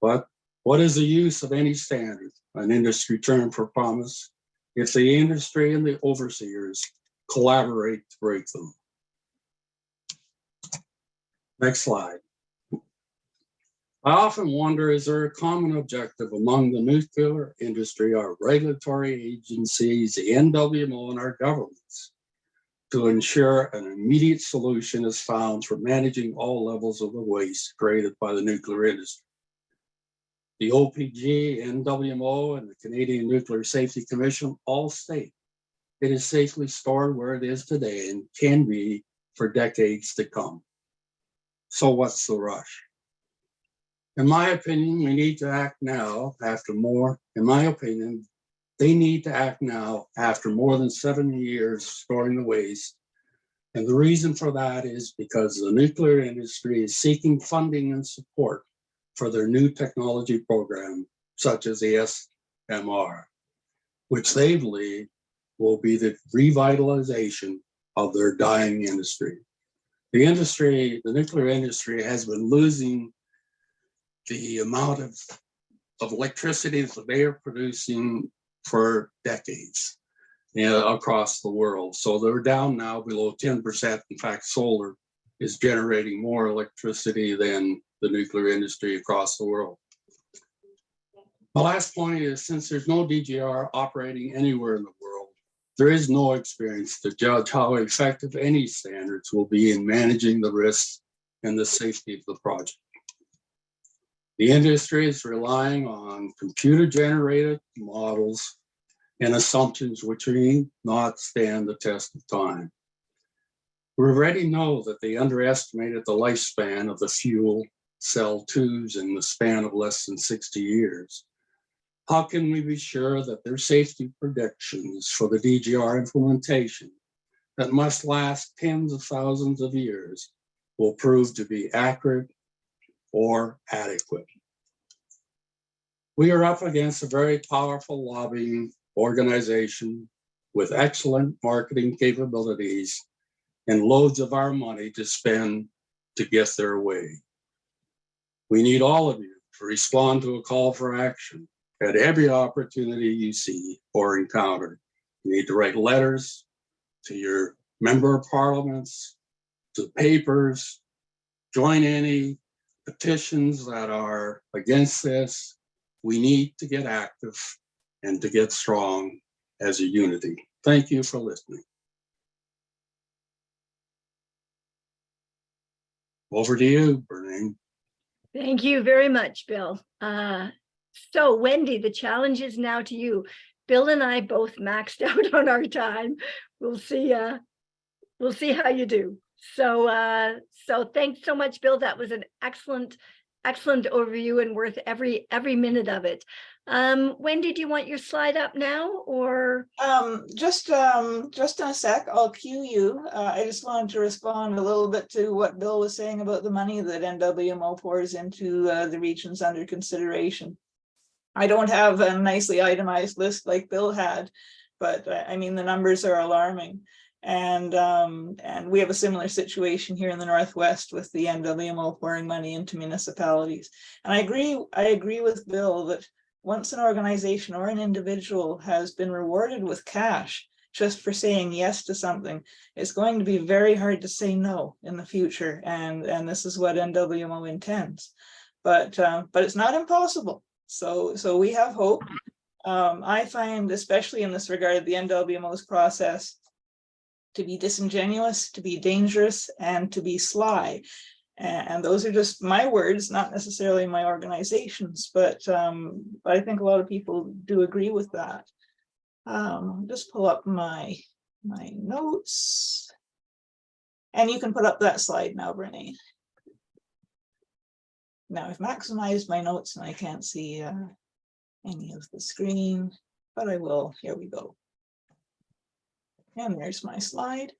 But What is the use of any standard, an industry term for promise, if the industry and the overseers collaborate to break them? Next slide. I often wonder, is there a common objective among the nuclear industry, our regulatory agencies, the NWMO, and our governments to ensure an immediate solution is found for managing all levels of the waste created by the nuclear industry? The OPG, NWMO, and the Canadian Nuclear Safety Commission all state it is safely stored where it is today and can be for decades to come. So what's the rush? In my opinion, we need to act now after more, in my opinion, they need to act now after more than 7 years storing the waste. And the reason for that is because the nuclear industry is seeking funding and support for their new technology program, such as the SMR, which they believe will be the revitalization of their dying industry. The nuclear industry has been losing the amount of electricity that they are producing for decades, across the world. So they're down now below 10%. In fact, solar is generating more electricity than the nuclear industry across the world. My last point is, since there's no DGR operating anywhere in the world, there is no experience to judge how effective any standards will be in managing the risks and the safety of the project. The industry is relying on computer-generated models and assumptions which may not stand the test of time. We already know that they underestimated the lifespan of the fuel cell tubes in the span of less than 60 years. How can we be sure that their safety predictions for the DGR implementation that must last tens of thousands of years will prove to be accurate or adequate? We are up against a very powerful lobbying organization with excellent marketing capabilities and loads of our money to spend to get their way. We need all of you to respond to a call for action at every opportunity you see or encounter. You need to write letters to your member of parliaments, to papers, join any petitions that are against this. We need to get active and to get strong as a unity. Thank you for listening. Over to you, Brennain. Thank you very much, Bill. So Wendy, the challenge is now to you. Bill and I both maxed out on our time. We'll see how you do. So thanks so much, Bill. That was an excellent overview and worth every minute of it. Wendy, do you want your slide up now, or just in a sec? I'll cue you. I just wanted to respond a little bit to what Bill was saying about the money that NWMO pours into the regions under consideration. I don't have a nicely itemized list like Bill had, but I mean the numbers are alarming. And we have a similar situation here in the Northwest with the NWMO pouring money into municipalities. And I agree with Bill that once an organization or an individual has been rewarded with cash just for saying yes to something, it's going to be very hard to say no in the future. And this is what NWMO intends. But it's not impossible. So we have hope. I find, especially in this regard, the NWMO's process to be disingenuous, to be dangerous, and to be sly. And those are just my words, not necessarily my organization's, but I think a lot of people do agree with that. I'll just pull up my notes. And you can put up that slide now, Brennain. Now I've maximized my notes and I can't see any of the screen, but I will. Here we go. And there's my slide.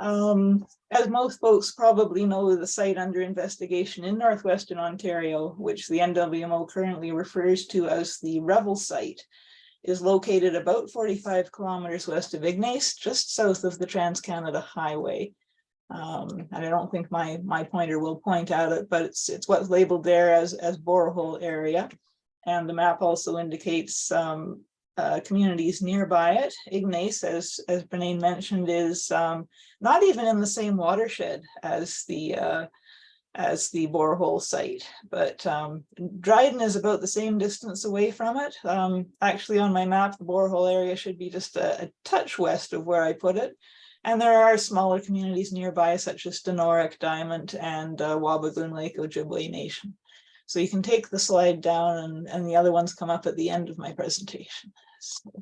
As most folks probably know, the site under investigation in Northwestern Ontario, which the NWMO currently refers to as the Revel site, is located about 45 kilometers west of Ignace, just south of the Trans-Canada Highway. And I don't think my pointer will point out it, but it's what's labeled there as borehole area. And the map also indicates some communities nearby it. Ignace, as Brennain mentioned, is not even in the same watershed as the borehole site, but Dryden is about the same distance away from it. Actually, on my map, the borehole area should be just a touch west of where I put it. And there are smaller communities nearby, such as Denoric, Diamond, and Wabagoon Lake Ojibwe Nation. So you can take the slide down, and the other ones come up at the end of my presentation. So,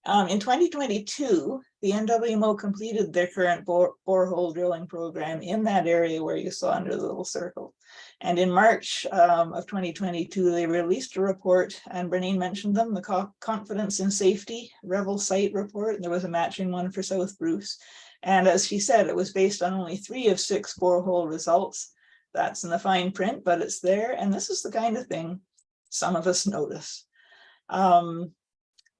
in 2022, the NWMO completed their current borehole drilling program in that area where you saw under the little circle. And in March of 2022, they released a report, and Brennain mentioned them, the Confidence in Safety Revel Site Report. There was a matching one for South Bruce. And as she said, it was based on only 3 of 6 borehole results. That's in the fine print, but it's there. And this is the kind of thing some of us notice.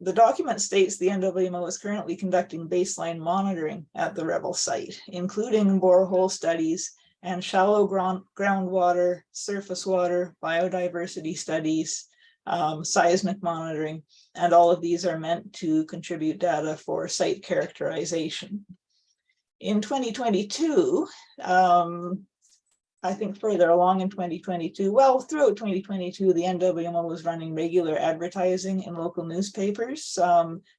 The document states the NWMO is currently conducting baseline monitoring at the Revel site, including borehole studies and shallow groundwater, surface water, biodiversity studies, seismic monitoring, and all of these are meant to contribute data for site characterization. In 2022, I think further along in 2022, well, throughout 2022, the NWMO was running regular advertising in local newspapers.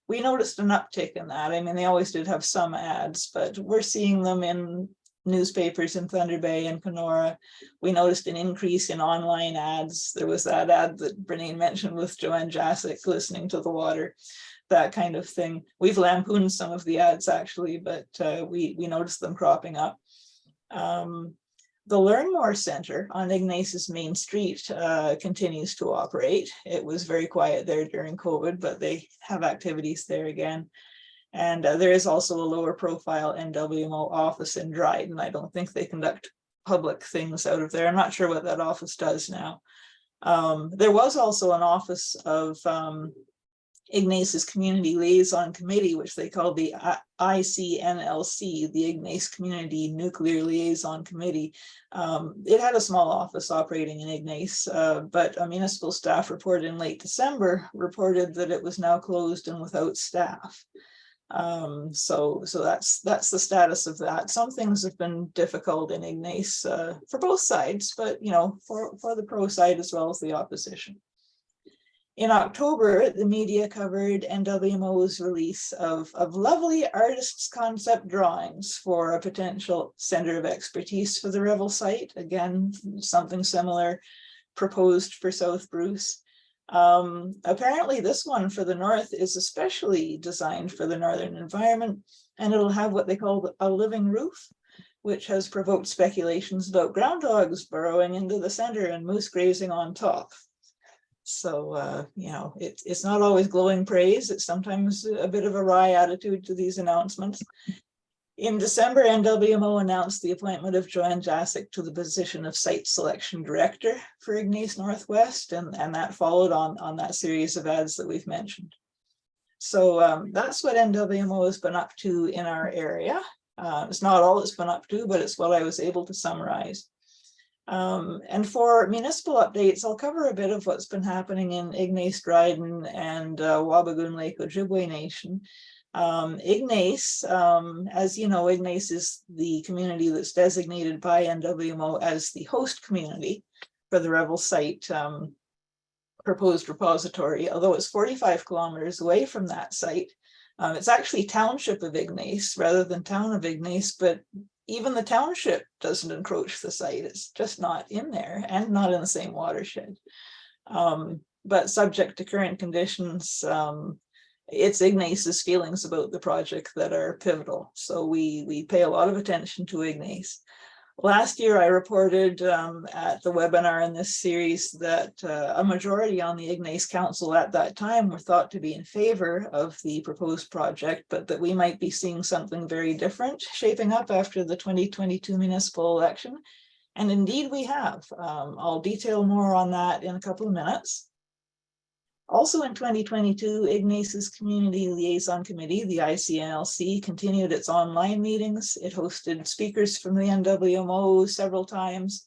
We noticed an uptick in that. I mean, they always did have some ads, but we're seeing them in newspapers in Thunder Bay and Kenora. We noticed an increase in online ads. There was that ad that Brennain mentioned with Joanne Jasic, listening to the water, that kind of thing. We've lampooned some of the ads actually, but we noticed them cropping up. The Learn More Center on Ignace's Main Street continues to operate. It was very quiet there during COVID, but they have activities there again. And there is also a lower profile NWMO office in Dryden. I don't think they conduct public things out of there. I'm not sure what that office does now. There was also an office of Ignace's Community Liaison Committee, which they called the ICNLC, the Ignace Community Nuclear Liaison Committee. It had a small office operating in Ignace, but a municipal staff report in late December reported that it was now closed and without staff. So that's the status of that. Some things have been difficult in Ignace for both sides, but for the pro side as well as the opposition. In October, the media covered NWMO's release of lovely artists' concept drawings for a potential center of expertise for the Revel site. Again, something similar proposed for South Bruce. Apparently this one for the north is especially designed for the northern environment, and it'll have what they call a living roof, which has provoked speculations about ground dogs burrowing into the center and moose grazing on top. So, it's not always glowing praise. It's sometimes a bit of a wry attitude to these announcements. In December, NWMO announced the appointment of Joanne Jasic to the position of Site Selection Director for Ignace Northwest, and that followed on that series of ads that we've mentioned. So that's what NWMO has been up to in our area. It's not all it's been up to, but it's what I was able to summarize. And for municipal updates, I'll cover a bit of what's been happening in Ignace, Dryden, and Wabagoon Lake Ojibwe Nation. Ignace, as you know, Ignace is the community that's designated by NWMO as the host community for the Revel site proposed repository, although it's 45 kilometers away from that site. It's actually Township of Ignace rather than Town of Ignace, but even the township doesn't encroach the site. It's just not in there and not in the same watershed. But subject to current conditions, it's Ignace's feelings about the project that are pivotal. So we pay a lot of attention to Ignace. Last year, I reported at the webinar in this series that a majority on the Ignace Council at that time were thought to be in favor of the proposed project, but that we might be seeing something very different shaping up after the 2022 municipal election. And indeed we have. I'll detail more on that in a couple of minutes. Also in 2022, Ignace's Community Liaison Committee, the ICNLC, continued its online meetings. It hosted speakers from the NWMO several times.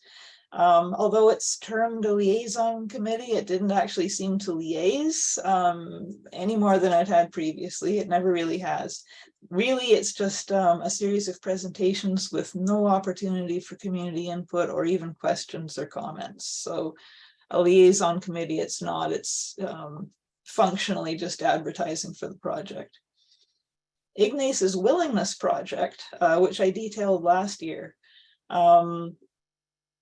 Although it's termed a liaison committee, it didn't actually seem to liaise any more than it had previously. It never really has. Really, it's just a series of presentations with no opportunity for community input or even questions or comments. So a liaison committee, it's not. It's functionally just advertising for the project. Ignace's Willingness Project, which I detailed last year,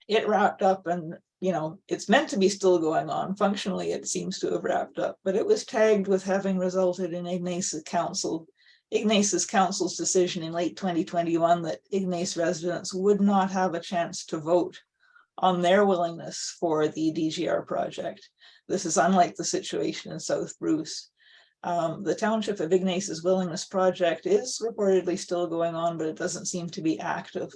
it wrapped up, and it's meant to be still going on. Functionally, it seems to have wrapped up, but it was tagged with having resulted in Ignace's council's decision in late 2021 that Ignace residents would not have a chance to vote on their willingness for the DGR project. This is unlike the situation in South Bruce. The Township of Ignace's Willingness Project is reportedly still going on, but it doesn't seem to be active.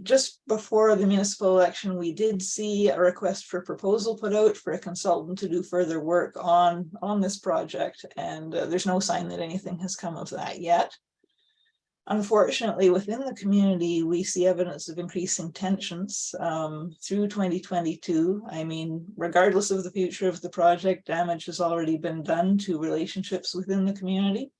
Just before the municipal election, we did see a request for proposal put out for a consultant to do further work on this project, and there's no sign that anything has come of that yet. Unfortunately, within the community, we see evidence of increasing tensions through 2022. I mean, regardless of the future of the project, damage has already been done to relationships within the community.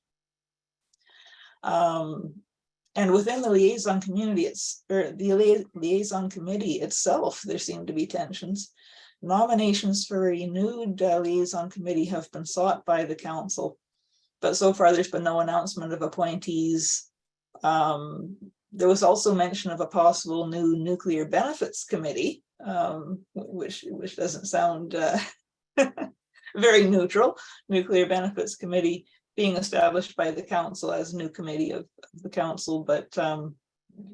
And within the liaison community, the liaison committee itself, there seem to be tensions. Nominations for a renewed liaison committee have been sought by the council, but so far there's been no announcement of appointees. There was also mention of a possible new nuclear benefits committee, which doesn't sound very neutral. Nuclear benefits committee being established by the council as a new committee of the council, but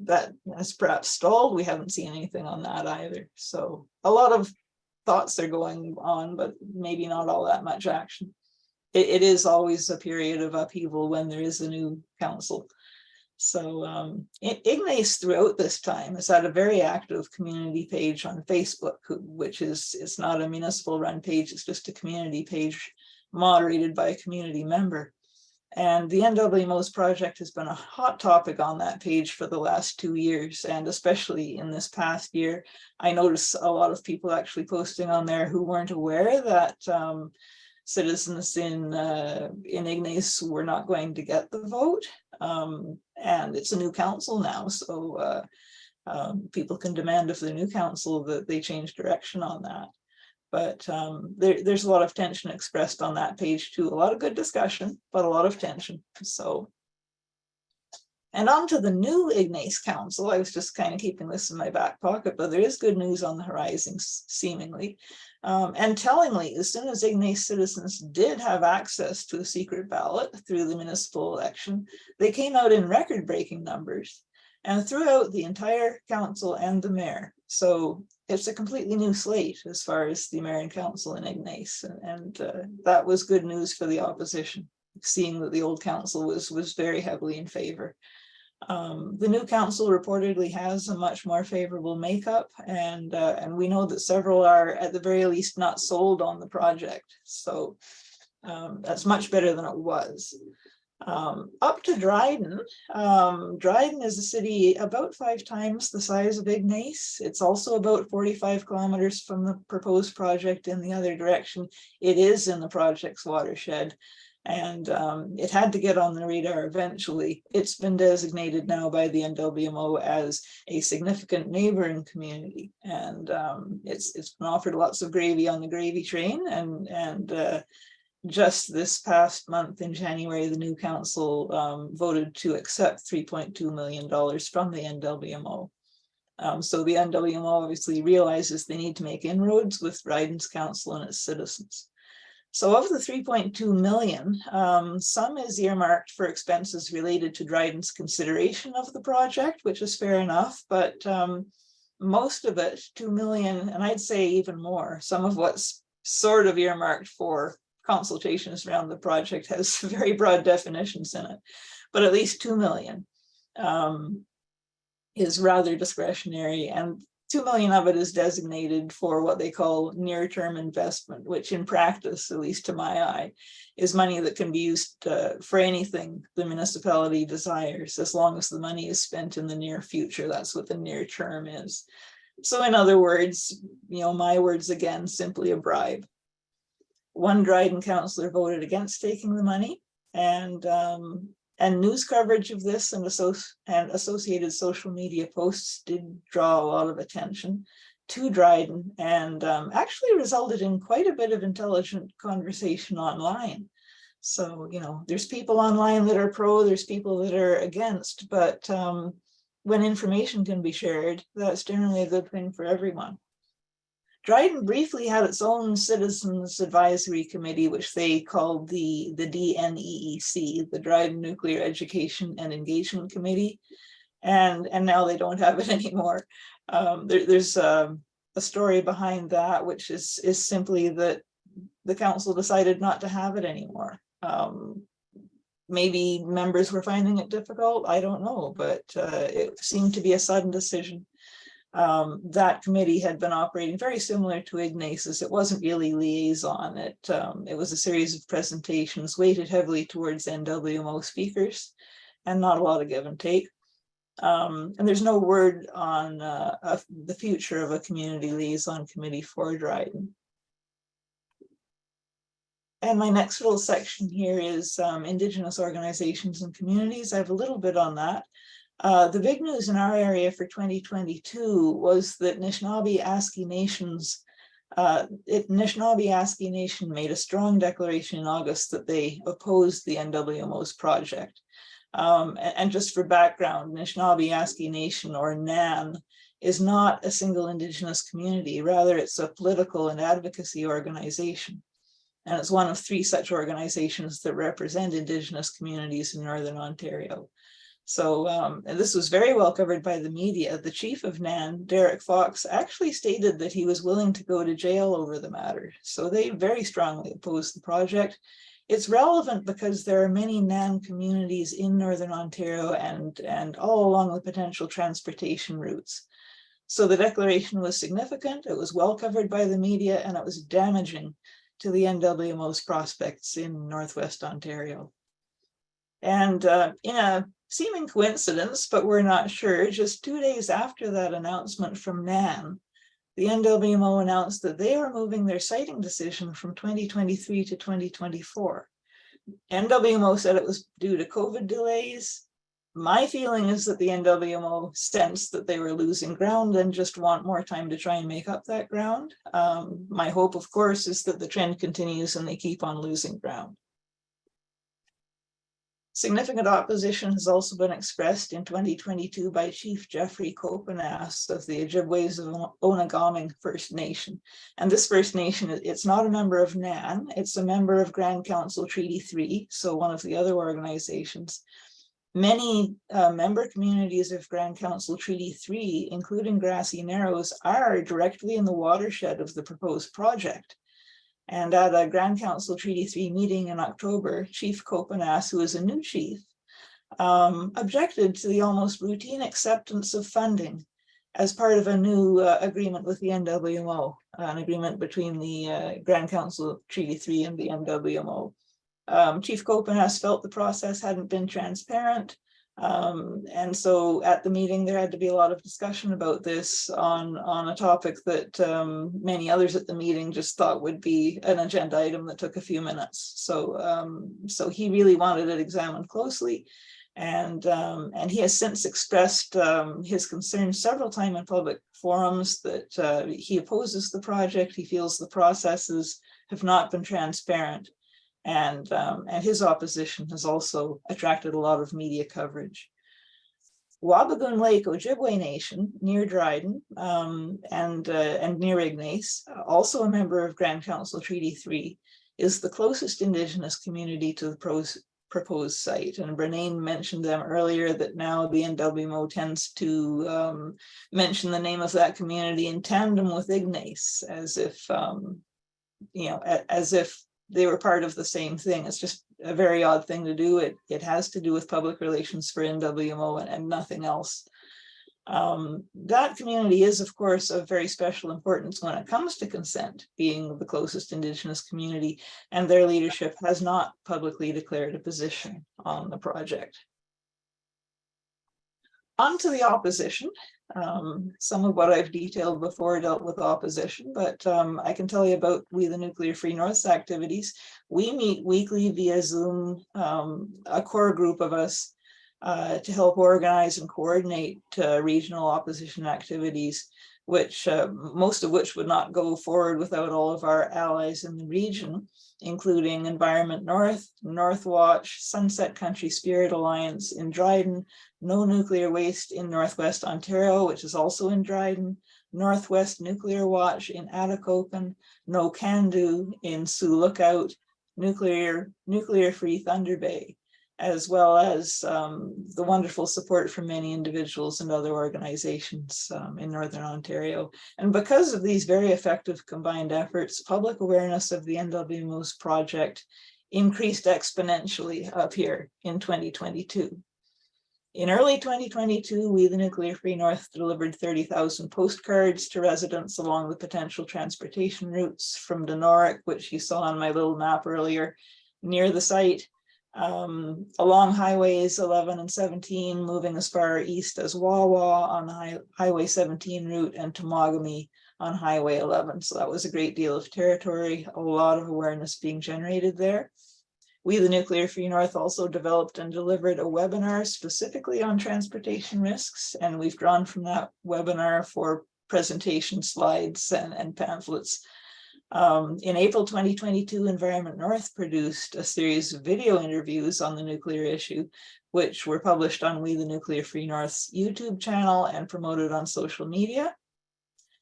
that has perhaps stalled. We haven't seen anything on that either. So a lot of thoughts are going on, but maybe not all that much action. It is always a period of upheaval when there is a new council. So Ignace throughout this time has had a very active community page on Facebook, which it's not a municipal run page, it's just a community page moderated by a community member. And the NWMO's project has been a hot topic on that page for the last 2 years, and especially in this past year. I noticed a lot of people actually posting on there who weren't aware that citizens in Ignace were not going to get the vote. And it's a new council now, so people can demand of the new council that they change direction on that. But there's a lot of tension expressed on that page too. A lot of good discussion, but a lot of tension. So, and on to the new Ignace Council. I was just kind of keeping this in my back pocket, but there is good news on the horizon, seemingly. And tellingly, as soon as Ignace citizens did have access to a secret ballot through the municipal election, they came out in record-breaking numbers and throughout the entire council and the mayor. So it's a completely new slate as far as the mayor and council in Ignace, and that was good news for the opposition, seeing that the old council was very heavily in favor. The new council reportedly has a much more favorable makeup, and we know that several are at the very least not sold on the project. So that's much better than it was. Up to Dryden. Dryden is a city about 5 times the size of Ignace. It's also about 45 kilometers from the proposed project in the other direction. It is in the project's watershed, and it had to get on the radar eventually. It's been designated now by the NWMO as a significant neighboring community, and it's been offered lots of gravy on the gravy train, and just this past month in January, the new council voted to accept $3.2 million from the NWMO. So the NWMO obviously realizes they need to make inroads with Dryden's council and its citizens. So of the 3.2 million, some is earmarked for expenses related to Dryden's consideration of the project, which is fair enough, but most of it, 2 million, and I'd say even more, some of what's sort of earmarked for consultations around the project has very broad definitions in it, but at least 2 million is rather discretionary, and 2 million of it is designated for what they call near-term investment, which in practice, at least to my eye, is money that can be used for anything the municipality desires, as long as the money is spent in the near future. That's what the near term is. So in other words, my words again, simply a bribe. One Dryden councillor voted against taking the money, and news coverage of this and associated social media posts did draw a lot of attention to Dryden, and actually resulted in quite a bit of intelligent conversation online. So, there's people online that are pro, there's people that are against, but when information can be shared, that's generally a good thing for everyone. Dryden briefly had its own Citizens Advisory Committee, which they called the DNEEC, the Dryden Nuclear Education and Engagement Committee, and now they don't have it anymore. There's a story behind that, which is simply that the council decided not to have it anymore. Maybe members were finding it difficult, I don't know, but it seemed to be a sudden decision. That committee had been operating very similar to Ignace's. It wasn't really liaison. It was a series of presentations weighted heavily towards NWMO speakers and not a lot of give and take. And there's no word on the future of a community liaison committee for Dryden. And my next little section here is Indigenous organizations and communities. I have a little bit on that. The big news in our area for 2022 was that Anishinaabe-Aski Nation made a strong declaration in August that they opposed the NWMO's project. And just for background, Anishinaabe-Aski Nation, or NAN, is not a single Indigenous community. Rather, it's a political and advocacy organization. And it's one of 3 such organizations that represent Indigenous communities in Northern Ontario. So, and this was very well covered by the media. The chief of NAN, Derek Fox, actually stated that he was willing to go to jail over the matter. So they very strongly opposed the project. It's relevant because there are many NAN communities in Northern Ontario and all along the potential transportation routes. So the declaration was significant, it was well covered by the media, and it was damaging to the NWMO's prospects in Northwest Ontario. And in a seeming coincidence, but we're not sure, just 2 days after that announcement from NAN, the NWMO announced that they are moving their siting decision from 2023 to 2024. NWMO said it was due to COVID delays. My feeling is that the NWMO sensed that they were losing ground and just want more time to try and make up that ground. My hope, of course, is that the trend continues and they keep on losing ground. Significant opposition has also been expressed in 2022 by Chief Jeffrey Copenass of the Ojibways of Onagaming First Nation. And this First Nation, it's not a member of NAN, it's a member of Grand Council Treaty 3, so one of the other organizations. Many member communities of Grand Council Treaty 3, including Grassy Narrows, are directly in the watershed of the proposed project. And at a Grand Council Treaty 3 meeting in October, Chief Copenass, who is a new chief, objected to the almost routine acceptance of funding as part of a new agreement with the NWMO, an agreement between the Grand Council Treaty 3 and the NWMO. Chief Copenass felt the process hadn't been transparent. And so at the meeting, there had to be a lot of discussion about this on a topic that many others at the meeting just thought would be an agenda item that took a few minutes. So he really wanted it examined closely. And he has since expressed his concerns several times in public forums that he opposes the project. He feels the processes have not been transparent. And his opposition has also attracted a lot of media coverage. Wabigoon Lake Ojibwe Nation near Dryden and near Ignace, also a member of Grand Council Treaty 3, is the closest Indigenous community to the proposed site. And Brennain mentioned them earlier, that now the NWMO tends to mention the name of that community in tandem with Ignace, as if, as if they were part of the same thing. It's just a very odd thing to do. It has to do with public relations for NWMO and nothing else. That community is, of course, of very special importance when it comes to consent, being the closest Indigenous community, and their leadership has not publicly declared a position on the project. On to the opposition. Some of what I've detailed before dealt with opposition, but I can tell you about We the Nuclear Free North's activities. We meet weekly via Zoom, a core group of us to help organize and coordinate regional opposition activities, which most of which would not go forward without all of our allies in the region, including Environment North, Northwatch, Sunset Country Spirit Alliance in Dryden, No Nuclear Waste in Northwest Ontario, which is also in Dryden, Northwest Nuclear Watch in Atikokan, No Can Do in Sioux Lookout, Nuclear Free Thunder Bay, as well as the wonderful support from many individuals and other organizations in Northern Ontario. And because of these very effective combined efforts, public awareness of the NWMO's project increased exponentially up here in 2022. In early 2022, We the Nuclear Free North delivered 30,000 postcards to residents along the potential transportation routes from Denoric, which you saw on my little map earlier, near the site, along highways 11 and 17, moving as far east as Wawa on the Highway 17 route, and Temagami on Highway 11. So that was a great deal of territory, a lot of awareness being generated there. We the Nuclear Free North also developed and delivered a webinar specifically on transportation risks, and we've drawn from that webinar for presentation slides and pamphlets. In April 2022, Environment North produced a series of video interviews on the nuclear issue, which were published on We the Nuclear Free North's YouTube channel and promoted on social media.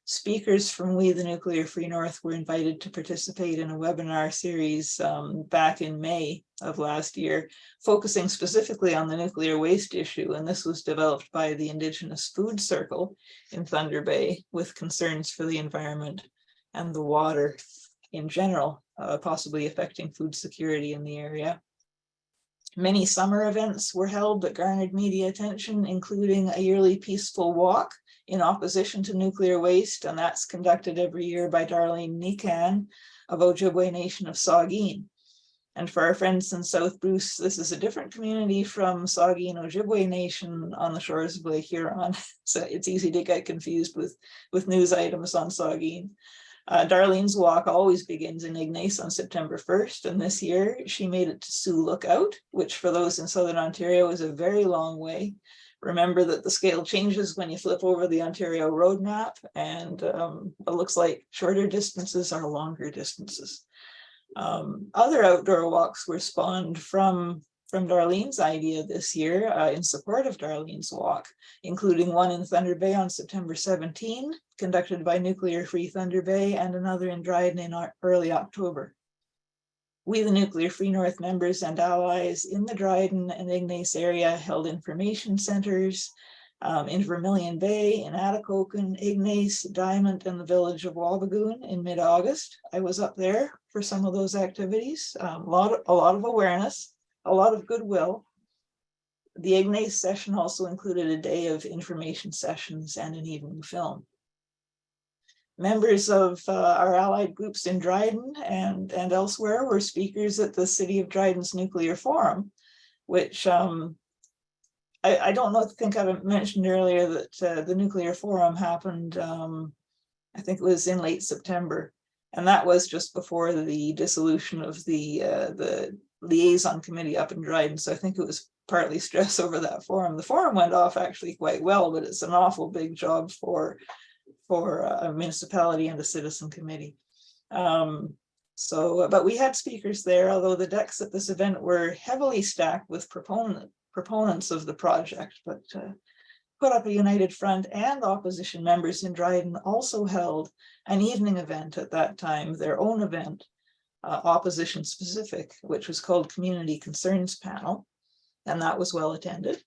Speakers from We the Nuclear Free North were invited to participate in a webinar series back in May of last year, focusing specifically on the nuclear waste issue. And this was developed by the Indigenous Food Circle in Thunder Bay, with concerns for the environment and the water in general, possibly affecting food security in the area. Many summer events were held that garnered media attention, including a yearly peaceful walk in opposition to nuclear waste, and that's conducted every year by Darlene Nikan of Ojibwe Nation of Saugeen. And for our friends in South Bruce, this is a different community from Saugeen Ojibwe Nation on the shores of Lake Huron, so it's easy to get confused with news items on Saugeen. Darlene's walk always begins in Ignace on September 1st, and this year she made it to Sioux Lookout, which for those in Southern Ontario is a very long way. Remember that the scale changes when you flip over the Ontario road map, and it looks like shorter distances are longer distances. Other outdoor walks were spawned from Darlene's idea this year in support of Darlene's walk, including one in Thunder Bay on September 17, conducted by Nuclear Free Thunder Bay, and another in Dryden in early October. We the Nuclear Free North members and allies in the Dryden and Ignace area held information centers in Vermilion Bay, in Atikokan, Ignace, Diamond, and the village of Wabagoon in mid-August. I was up there for some of those activities. A lot of awareness, a lot of goodwill. The Ignace session also included a day of information sessions and an evening film. Members of our allied groups in Dryden and elsewhere were speakers at the City of Dryden's Nuclear Forum, which I don't think I mentioned earlier that the Nuclear Forum happened, I think it was in late September, and that was just before the dissolution of the liaison committee up in Dryden. So I think it was partly stress over that forum. The forum went off actually quite well, but it's an awful big job for a municipality and a citizen committee. But we had speakers there, although the decks at this event were heavily stacked with proponents of the project, but Put Up a United Front and opposition members in Dryden also held an evening event at that time, their own event, opposition specific, which was called Community Concerns Panel, and that was well attended.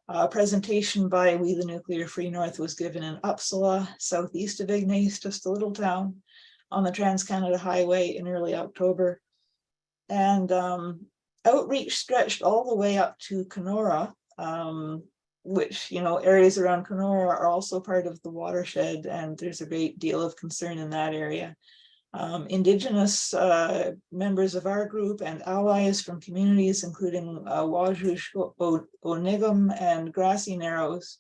A presentation by We the Nuclear Free North was given in Uppsala, southeast of Ignace, just a little town on the Trans-Canada Highway in early October. And outreach stretched all the way up to Kenora, which, areas around Kenora are also part of the watershed, and there's a great deal of concern in that area. Indigenous members of our group and allies from communities including Wajush, Onigum, and Grassy Narrows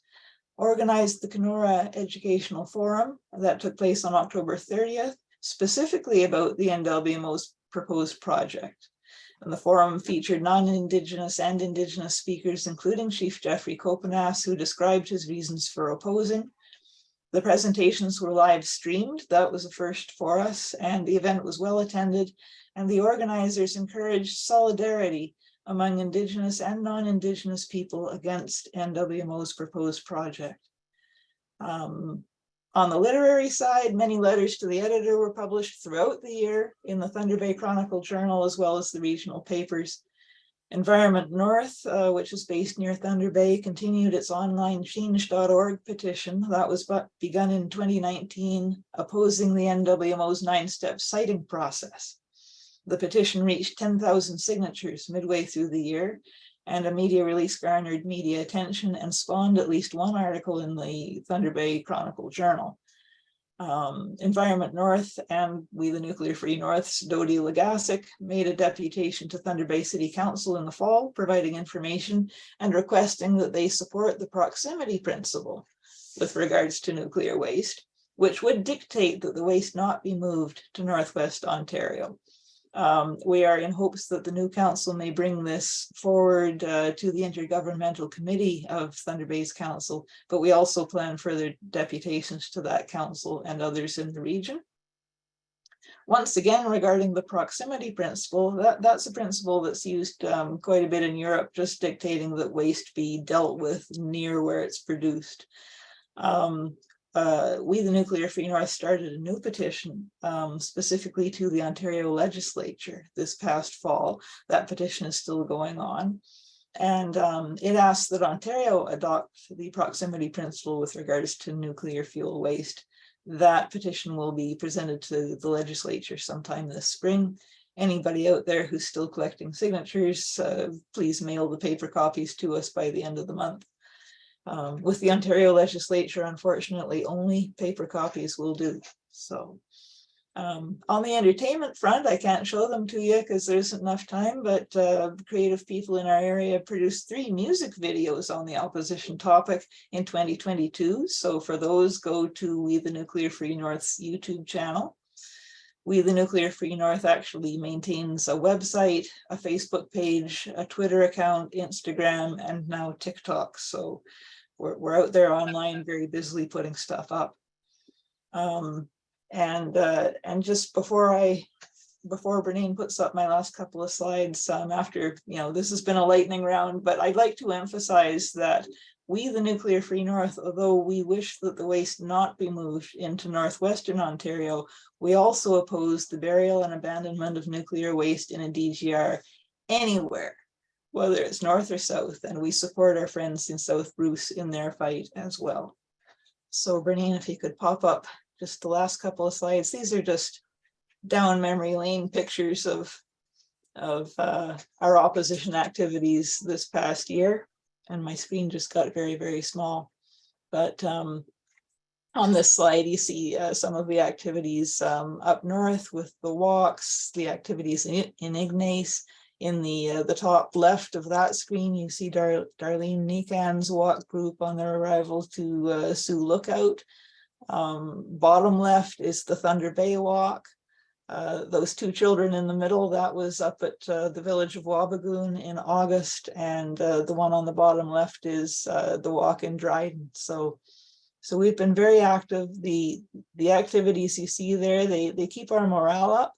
organized the Kenora Educational Forum that took place on October 30th, specifically about the NWMO's proposed project. And the forum featured non-Indigenous and Indigenous speakers, including Chief Jeffrey Copenas, who described his reasons for opposing. The presentations were live streamed. That was a first for us, and the event was well attended, and the organizers encouraged solidarity among Indigenous and non-Indigenous people against NWMO's proposed project. On the literary side, many letters to the editor were published throughout the year in the Thunder Bay Chronicle Journal, as well as the regional papers. Environment North, which is based near Thunder Bay, continued its online change.org petition that was begun in 2019, opposing the NWMO's 9-step siting process. The petition reached 10,000 signatures midway through the year, and a media release garnered media attention and spawned at least one article in the Thunder Bay Chronicle Journal. Environment North and We the Nuclear Free North's Dodie Legasic made a deputation to Thunder Bay City Council in the fall, providing information and requesting that they support the proximity principle with regards to nuclear waste, which would dictate that the waste not be moved to Northwest Ontario. We are in hopes that the new council may bring this forward to the Intergovernmental Committee of Thunder Bay's Council, but we also plan further deputations to that council and others in the region. Once again, regarding the proximity principle, that's a principle that's used quite a bit in Europe, just dictating that waste be dealt with near where it's produced. We the Nuclear Free North started a new petition specifically to the Ontario legislature this past fall. That petition is still going on. And it asks that Ontario adopt the proximity principle with regards to nuclear fuel waste. That petition will be presented to the legislature sometime this spring. Anybody out there who's still collecting signatures, please mail the paper copies to us by the end of the month. With the Ontario legislature, unfortunately, only paper copies will do. So on the entertainment front, I can't show them to you because there isn't enough time, but creative people in our area produced 3 music videos on the opposition topic in 2022. So for those, go to We the Nuclear Free North's YouTube channel. We the Nuclear Free North actually maintains a website, a Facebook page, a Twitter account, Instagram, and now TikTok. So we're out there online very busily putting stuff up. And just before Brennain puts up my last couple of slides, after, this has been a lightning round, but I'd like to emphasize that we, the Nuclear Free North, although we wish that the waste not be moved into Northwestern Ontario, we also oppose the burial and abandonment of nuclear waste in a DGR anywhere, whether it's north or south, and we support our friends in South Bruce in their fight as well. So Brennain, if you could pop up just the last couple of slides. These are just down memory lane pictures of our opposition activities this past year. And my screen just got very, very small. But on this slide, you see some of the activities up north with the walks, the activities in Ignace. In the top left of that screen, you see Darlene Nikan's walk group on their arrival to Sioux Lookout. Bottom left is the Thunder Bay walk. Those 2 children in the middle, that was up at the village of Wabagoon in August, and the one on the bottom left is the walk in Dryden. So we've been very active. The activities you see there, they keep our morale up,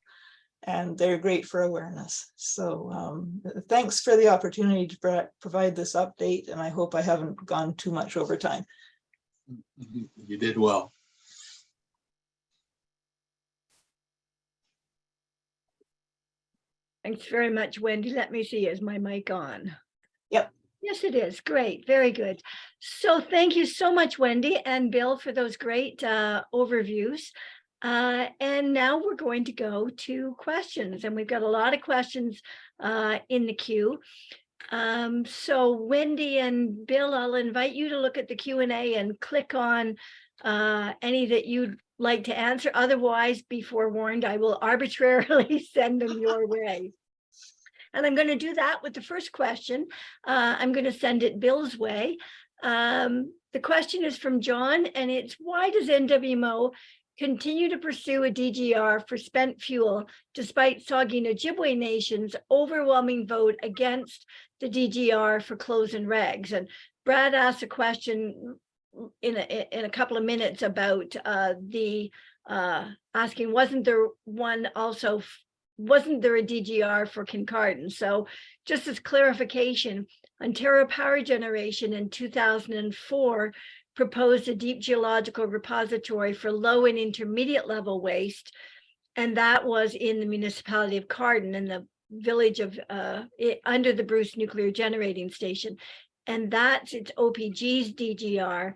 and they're great for awareness. So thanks for the opportunity to provide this update, and I hope I haven't gone too much over time. You did well. Thanks very much, Wendy. Let me see, is my mic on? Yep. Yes, it is. Great. Very good. So thank you so much, Wendy and Bill, for those great overviews. And now we're going to go to questions, and we've got a lot of questions in the queue. So Wendy and Bill, I'll invite you to look at the Q&A and click on any that you'd like to answer. Otherwise, be forewarned, I will arbitrarily send them your way. And I'm going to do that with the first question. I'm going to send it Bill's way. The question is from John, and it's, why does NWMO continue to pursue a DGR for spent fuel despite Saugeen Ojibwe Nation's overwhelming vote against the DGR for clothes and rags? And Brad asked a question in a couple of minutes about asking, wasn't there a DGR for Kincardine? So just as clarification, Ontario Power Generation in 2004 proposed a deep geological repository for low and intermediate level waste, and that was in the municipality of Cardine in the village of under the Bruce Nuclear Generating Station, and that's its OPG's DGR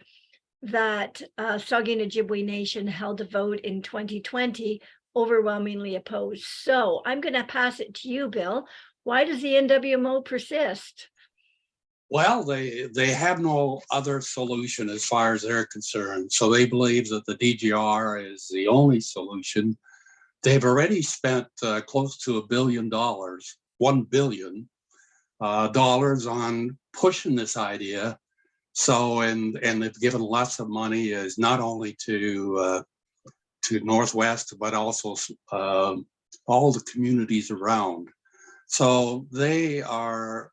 that Saugeen Ojibwe Nation held a vote in 2020 overwhelmingly opposed. So I'm going to pass it to you, Bill. Why does the NWMO persist? Well, they have no other solution as far as they're concerned. So they believe that the DGR is the only solution. They've already spent close to $1 billion, $1 billion on pushing this idea. So, and they've given lots of money is not only to Northwest, but also all the communities around. So they are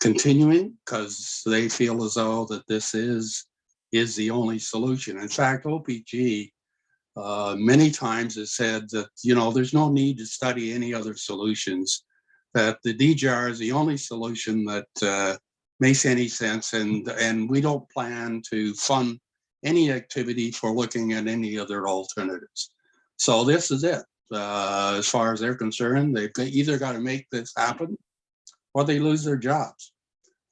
continuing because they feel as though that this is the only solution. In fact, OPG many times has said that, you know, there's no need to study any other solutions, that the DGR is the only solution that makes any sense, and we don't plan to fund any activity for looking at any other alternatives. So this is it. As far as they're concerned, they've either got to make this happen or they lose their jobs.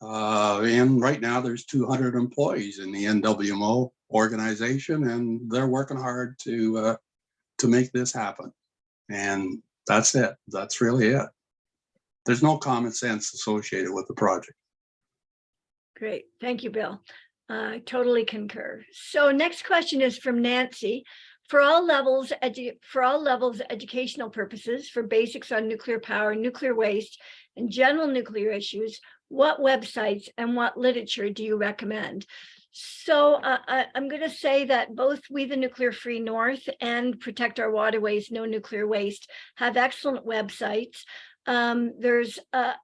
And right now there's 200 employees in the NWMO organization, and they're working hard to make this happen. And that's it. That's really it. There's no common sense associated with the project. Great. Thank you, Bill. I totally concur. So next question is from Nancy. For all levels, educational purposes, for basics on nuclear power, nuclear waste, and general nuclear issues, what websites and what literature do you recommend? So I'm going to say that both We the Nuclear Free North and Protect Our Waterways, No Nuclear Waste have excellent websites. There's a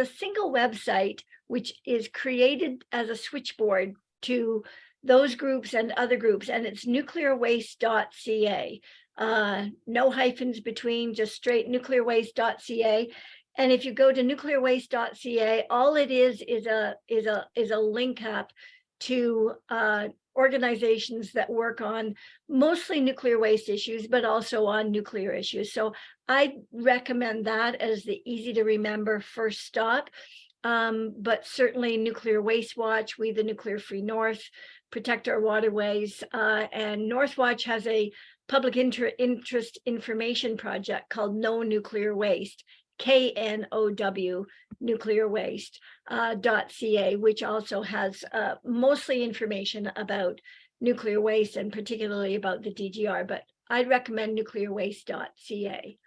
single website which is created as a switchboard to those groups and other groups, and it's nuclearwaste.ca. No hyphens between, just straight nuclearwaste.ca. And if you go to nuclearwaste.ca, all it is a link up to organizations that work on mostly nuclear waste issues, but also on nuclear issues. So I recommend that as the easy to remember first stop. But certainly Nuclear Waste Watch, We the Nuclear Free North, Protect Our Waterways, and Northwatch has a public interest information project called No Nuclear Waste, KNOW Nuclear Waste .ca, which also has mostly information about nuclear waste and particularly about the DGR, but I'd recommend nuclearwaste.ca.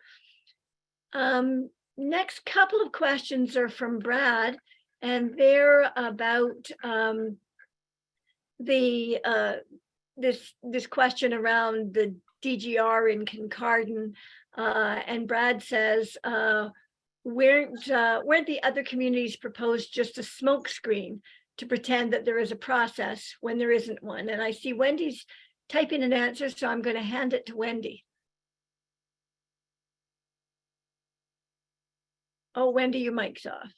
Next couple of questions are from Brad, and they're about this question around the DGR in Kincardine, and Brad says, weren't the other communities proposed just a smoke screen to pretend that there is a process when there isn't one? And I see Wendy's typing an answer, so I'm going to hand it to Wendy. Oh, Wendy, your mic's off.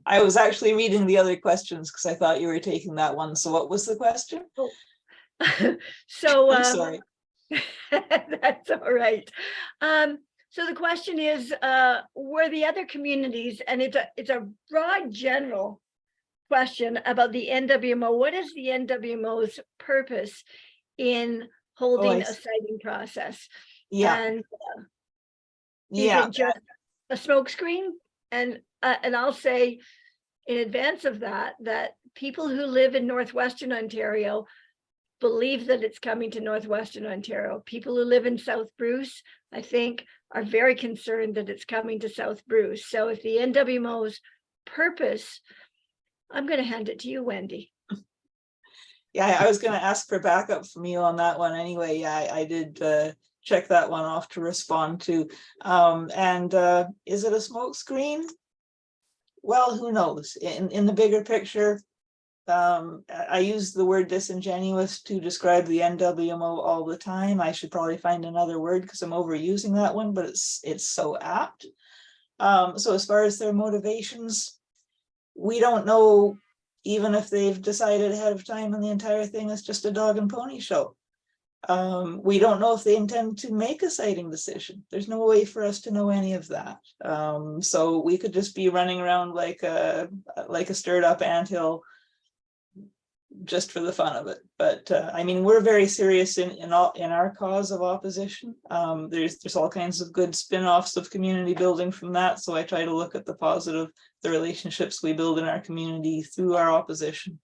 I was actually reading the other questions because I thought you were taking that one. So what was the question? Oh. So I'm sorry. That's all right. So the question is, were the other communities, and it's a broad general question about the NWMO. What is the NWMO's purpose in holding a siting process? Yeah. And yeah. is it just a smokescreen? And I'll say in advance of that people who live in Northwestern Ontario believe that it's coming to Northwestern Ontario. People who live in South Bruce, I think, are very concerned that it's coming to South Bruce. So if the NWMO's purpose I'm going to hand it to you, Wendy. Yeah, I was going to ask for backup from you on that one anyway. Yeah, I did check that one off to respond to. Is it a smoke screen? Well, who knows? In the bigger picture, I use the word disingenuous to describe the NWMO all the time. I should probably find another word because I'm overusing that one, but it's so apt. So as far as their motivations, we don't know, even if they've decided ahead of time and the entire thing is just a dog and pony show. We don't know if they intend to make a siting decision. There's no way for us to know any of that. So we could just be running around like a stirred up anthill just for the fun of it. But I mean, we're very serious in our cause of opposition. There's all kinds of good spin-offs of community building from that. So I try to look at the positive, the relationships we build in our community through our opposition.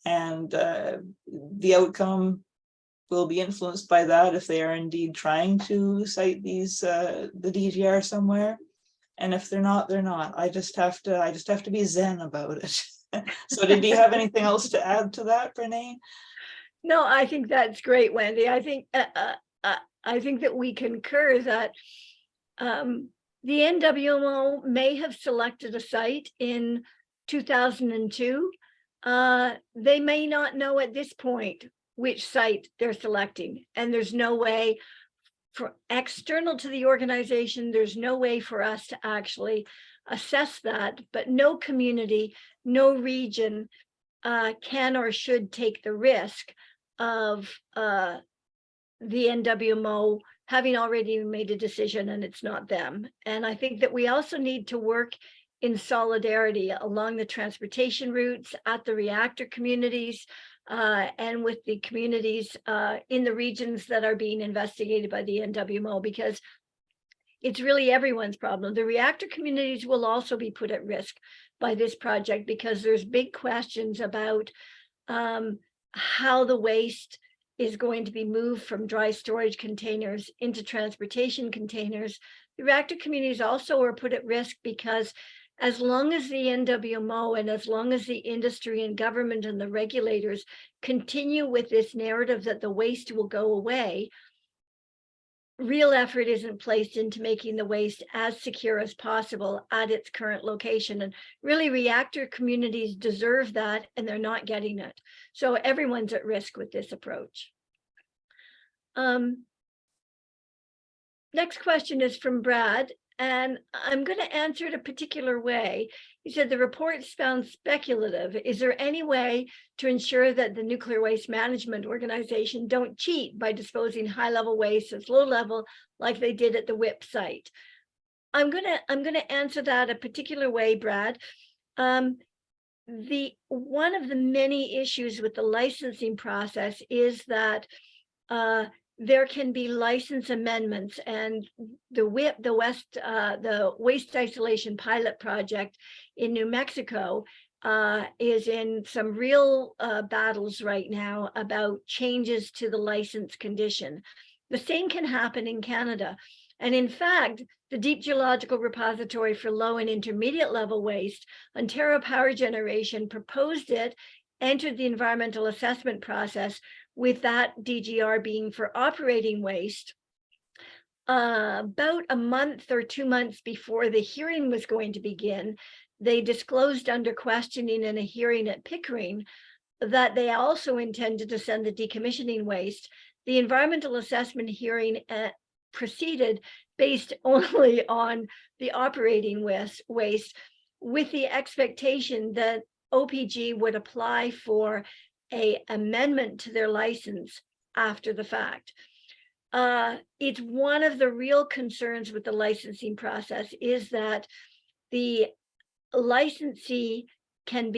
And the outcome will be influenced by that if they are indeed trying to cite these the DGR somewhere. And if they're not, they're not. I just have to be zen about it. So did you have anything else to add to that, Brennain? No, I think that's great, Wendy. I think that we concur that the NWMO may have selected a site in 2002. They may not know at this point which site they're selecting, and there's no way for external to the organization, there's no way for us to actually assess that, but no community, no region can or should take the risk of the NWMO having already made a decision and it's not them. And I think that we also need to work in solidarity along the transportation routes, at the reactor communities, and with the communities in the regions that are being investigated by the NWMO, because it's really everyone's problem. The reactor communities will also be put at risk by this project because there's big questions about how the waste is going to be moved from dry storage containers into transportation containers. The reactor communities also are put at risk because as long as the NWMO and as long as the industry and government and the regulators continue with this narrative that the waste will go away, real effort isn't placed into making the waste as secure as possible at its current location. And really, reactor communities deserve that, and they're not getting it. So everyone's at risk with this approach. Next question is from Brad, and I'm going to answer it a particular way. He said, the reports found speculative. Is there any way to ensure that the Nuclear Waste Management Organization don't cheat by disposing high-level waste as low-level like they did at the WIP site? I'm gonna answer that a particular way, Brad. One of the many issues with the licensing process is that there can be license amendments, and the WIP, the Waste Isolation Pilot Project in New Mexico is in some real battles right now about changes to the license condition. The same can happen in Canada. And in fact, the Deep Geological Repository for Low and Intermediate Level Waste, Ontario Power Generation proposed it, entered the environmental assessment process, with that DGR being for operating waste. About a month or 2 months before the hearing was going to begin, they disclosed under questioning in a hearing at Pickering that they also intended to send the decommissioning waste. The environmental assessment hearing proceeded based only on the operating waste, with the expectation that OPG would apply for an amendment to their license after the fact. It's one of the real concerns with the licensing process is that the licensee can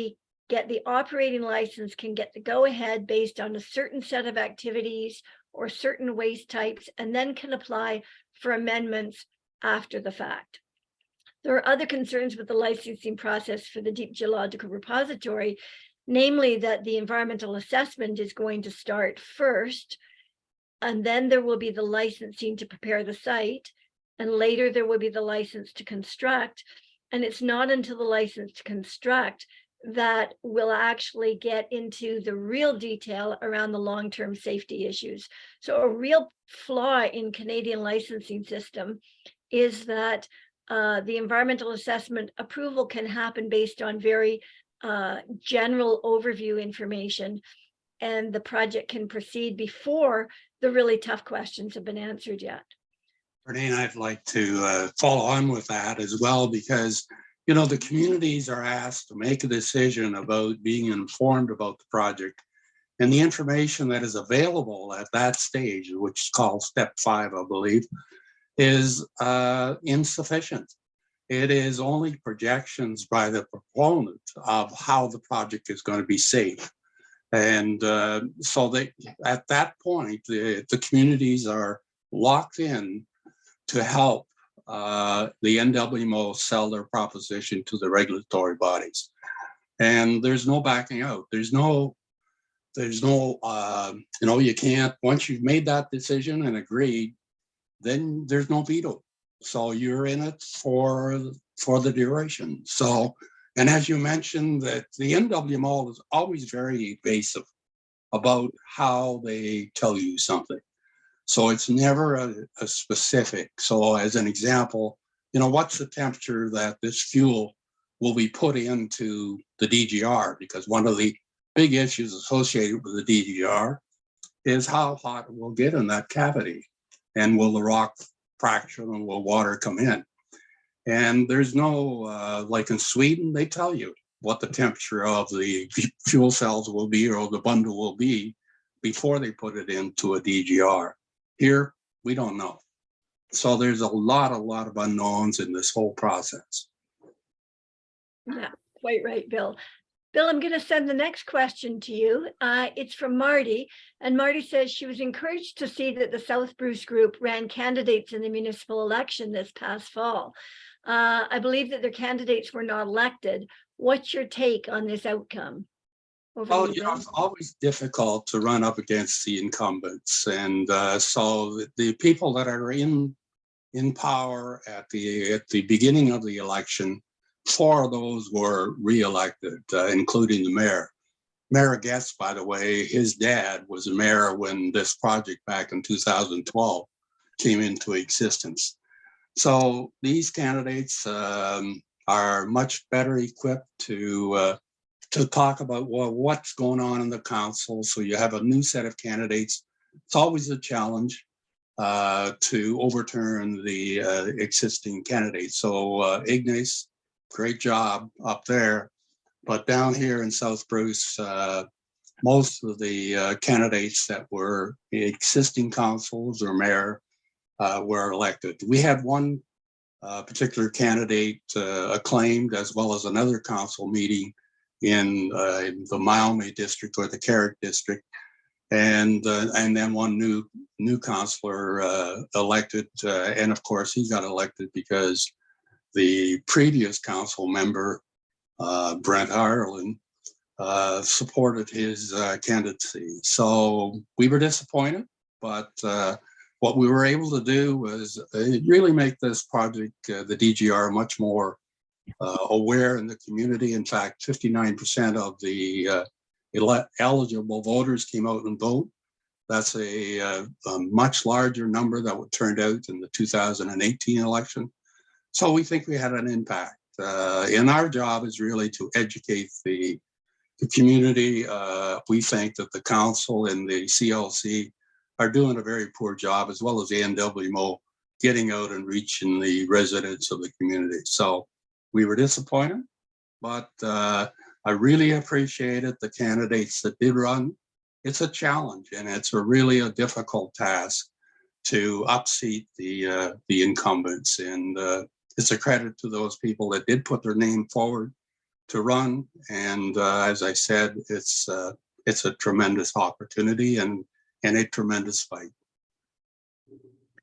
get the operating license, can get the go-ahead based on a certain set of activities or certain waste types, and then can apply for amendments after the fact. There are other concerns with the licensing process for the Deep Geological Repository, namely that the environmental assessment is going to start first, and then there will be the licensing to prepare the site, and later there will be the license to construct. And it's not until the license to construct that will actually get into the real detail around the long-term safety issues. So a real flaw in Canadian licensing system is that the environmental assessment approval can happen based on very general overview information, and the project can proceed before the really tough questions have been answered yet. Brennain, I'd like to follow on with that as well, because you know the communities are asked to make a decision about being informed about the project, and the information that is available at that stage, which is called step 5, I believe, is insufficient. It is only projections by the proponent of how the project is going to be safe. And so they, at that point, the communities are locked in to help the NWMO sell their proposition to the regulatory bodies. And there's no backing out. There's no, you know, you can't, once you've made that decision and agreed, then there's no veto. So you're in it for the duration. So, and as you mentioned, that the NWMO is always very evasive about how they tell you something. So it's never a specific. So as an example, you know, what's the temperature that this fuel will be put into the DGR? Because one of the big issues associated with the DGR is how hot it will get in that cavity. And will the rock fracture and will water come in? And there's no, like in Sweden, they tell you what the temperature of the fuel cells will be or the bundle will be before they put it into a DGR. Here, we don't know. So there's a lot of unknowns in this whole process. Yeah, quite right, Bill. Bill, I'm going to send the next question to you. It's from Marty, and Marty says she was encouraged to see that the South Bruce Group ran candidates in the municipal election this past fall. I believe that their candidates were not elected. What's your take on this outcome? Well, you know, it's always difficult to run up against the incumbents, and so the people that are in power at the beginning of the election, 4 of those were re-elected, including the mayor. Mayor Guest, by the way, his dad was a mayor when this project back in 2012 came into existence. So these candidates are much better equipped to talk about, well, what's going on in the council. So you have a new set of candidates. It's always a challenge to overturn the existing candidates. So Ignace, great job up there. But down here in South Bruce, most of the candidates that were existing councils or mayor were elected. We had one particular candidate acclaimed, as well as another council meeting in the Maumee district or the Carrick district, and then one new councillor elected, and of course he got elected because the previous council member, Brent Ireland, supported his candidacy. So we were disappointed, but what we were able to do was really make this project, the DGR, much more aware in the community. In fact, 59% of the eligible voters came out and vote. That's a much larger number that would turned out in the 2018 election. So we think we had an impact. And our job is really to educate the community. We think that the council and the CLC are doing a very poor job, as well as the NWMO, getting out and reaching the residents of the community. So we were disappointed, but I really appreciated the candidates that did run. It's a challenge, and it's really a difficult task to upseat the incumbents. And it's a credit to those people that did put their name forward to run. And as I said, it's a tremendous opportunity and a tremendous fight.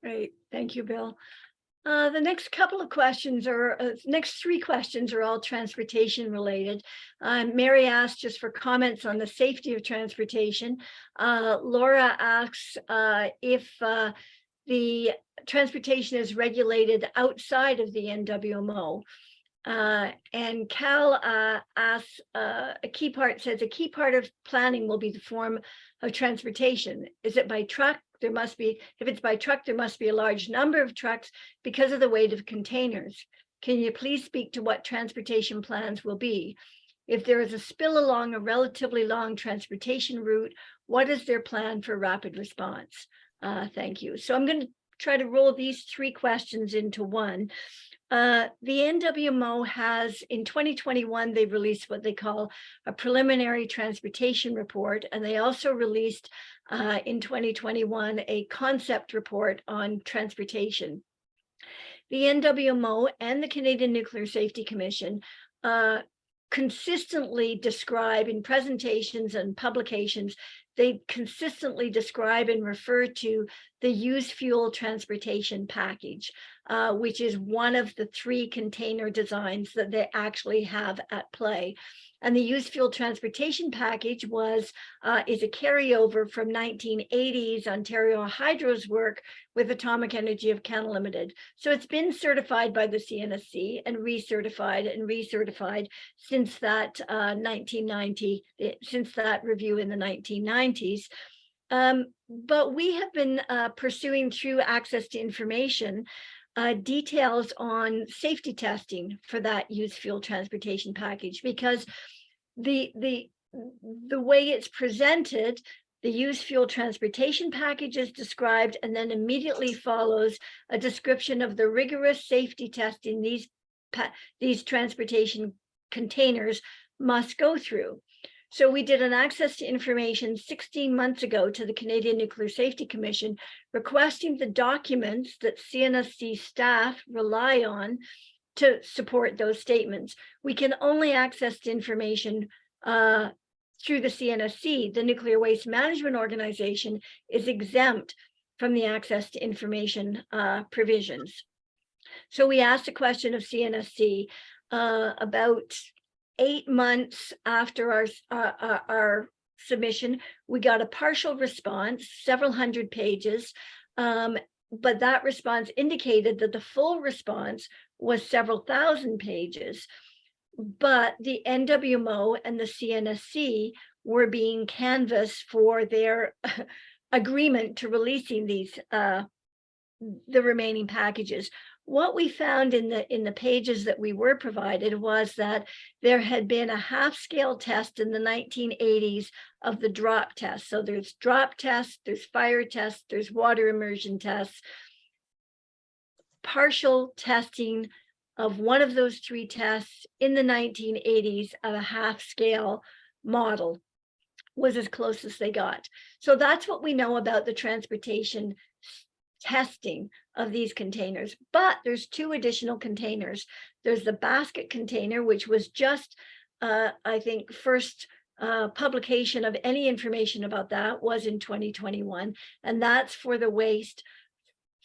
Great, thank you, Bill. The next couple of questions next 3 questions are all transportation related. Mary asked just for comments on the safety of transportation. Laura asks if the transportation is regulated outside of the NWMO. And Cal asks, a key part of planning will be the form of transportation. Is it by truck? There must be, if it's by truck, there must be a large number of trucks because of the weight of containers. Can you please speak to what transportation plans will be? If there is a spill along a relatively long transportation route, what is their plan for rapid response? Thank you. So I'm going to try to roll these three questions into one. The NWMO has, in 2021, they released what they call a preliminary transportation report, and they also released in 2021 a concept report on transportation. The NWMO and the Canadian Nuclear Safety Commission consistently describe in presentations and publications, they consistently describe and refer to the used fuel transportation package, which is one of the three container designs that they actually have at play. And the used fuel transportation package is a carryover from 1980s Ontario Hydro's work with Atomic Energy of Canada Limited. So it's been certified by the CNSC and recertified since that 1990, since that review in the 1990s. But we have been pursuing through access to information details on safety testing for that used fuel transportation package, because the way it's presented, the used fuel transportation package is described, and then immediately follows a description of the rigorous safety testing these transportation containers must go through. So we did an access to information 16 months ago to the Canadian Nuclear Safety Commission, requesting the documents that CNSC staff rely on to support those statements. We can only access the information through the CNSC. The Nuclear Waste Management Organization is exempt from the access to information provisions. So we asked a question of CNSC about 8 months after our submission. We got a partial response, several hundred pages, but that response indicated that the full response was several thousand pages. But the NWMO and the CNSC were being canvassed for their agreement to releasing these the remaining packages. What we found in the pages that we were provided was that there had been a half-scale test in the 1980s of the drop test. So there's drop tests, there's fire tests, there's water immersion tests. Partial testing of one of those three tests in the 1980s of a half-scale model was as close as they got. So that's what we know about the transportation testing of these containers. But there's two additional containers. There's the basket container, which was just, I think, first publication of any information about that was in 2021. And that's for the waste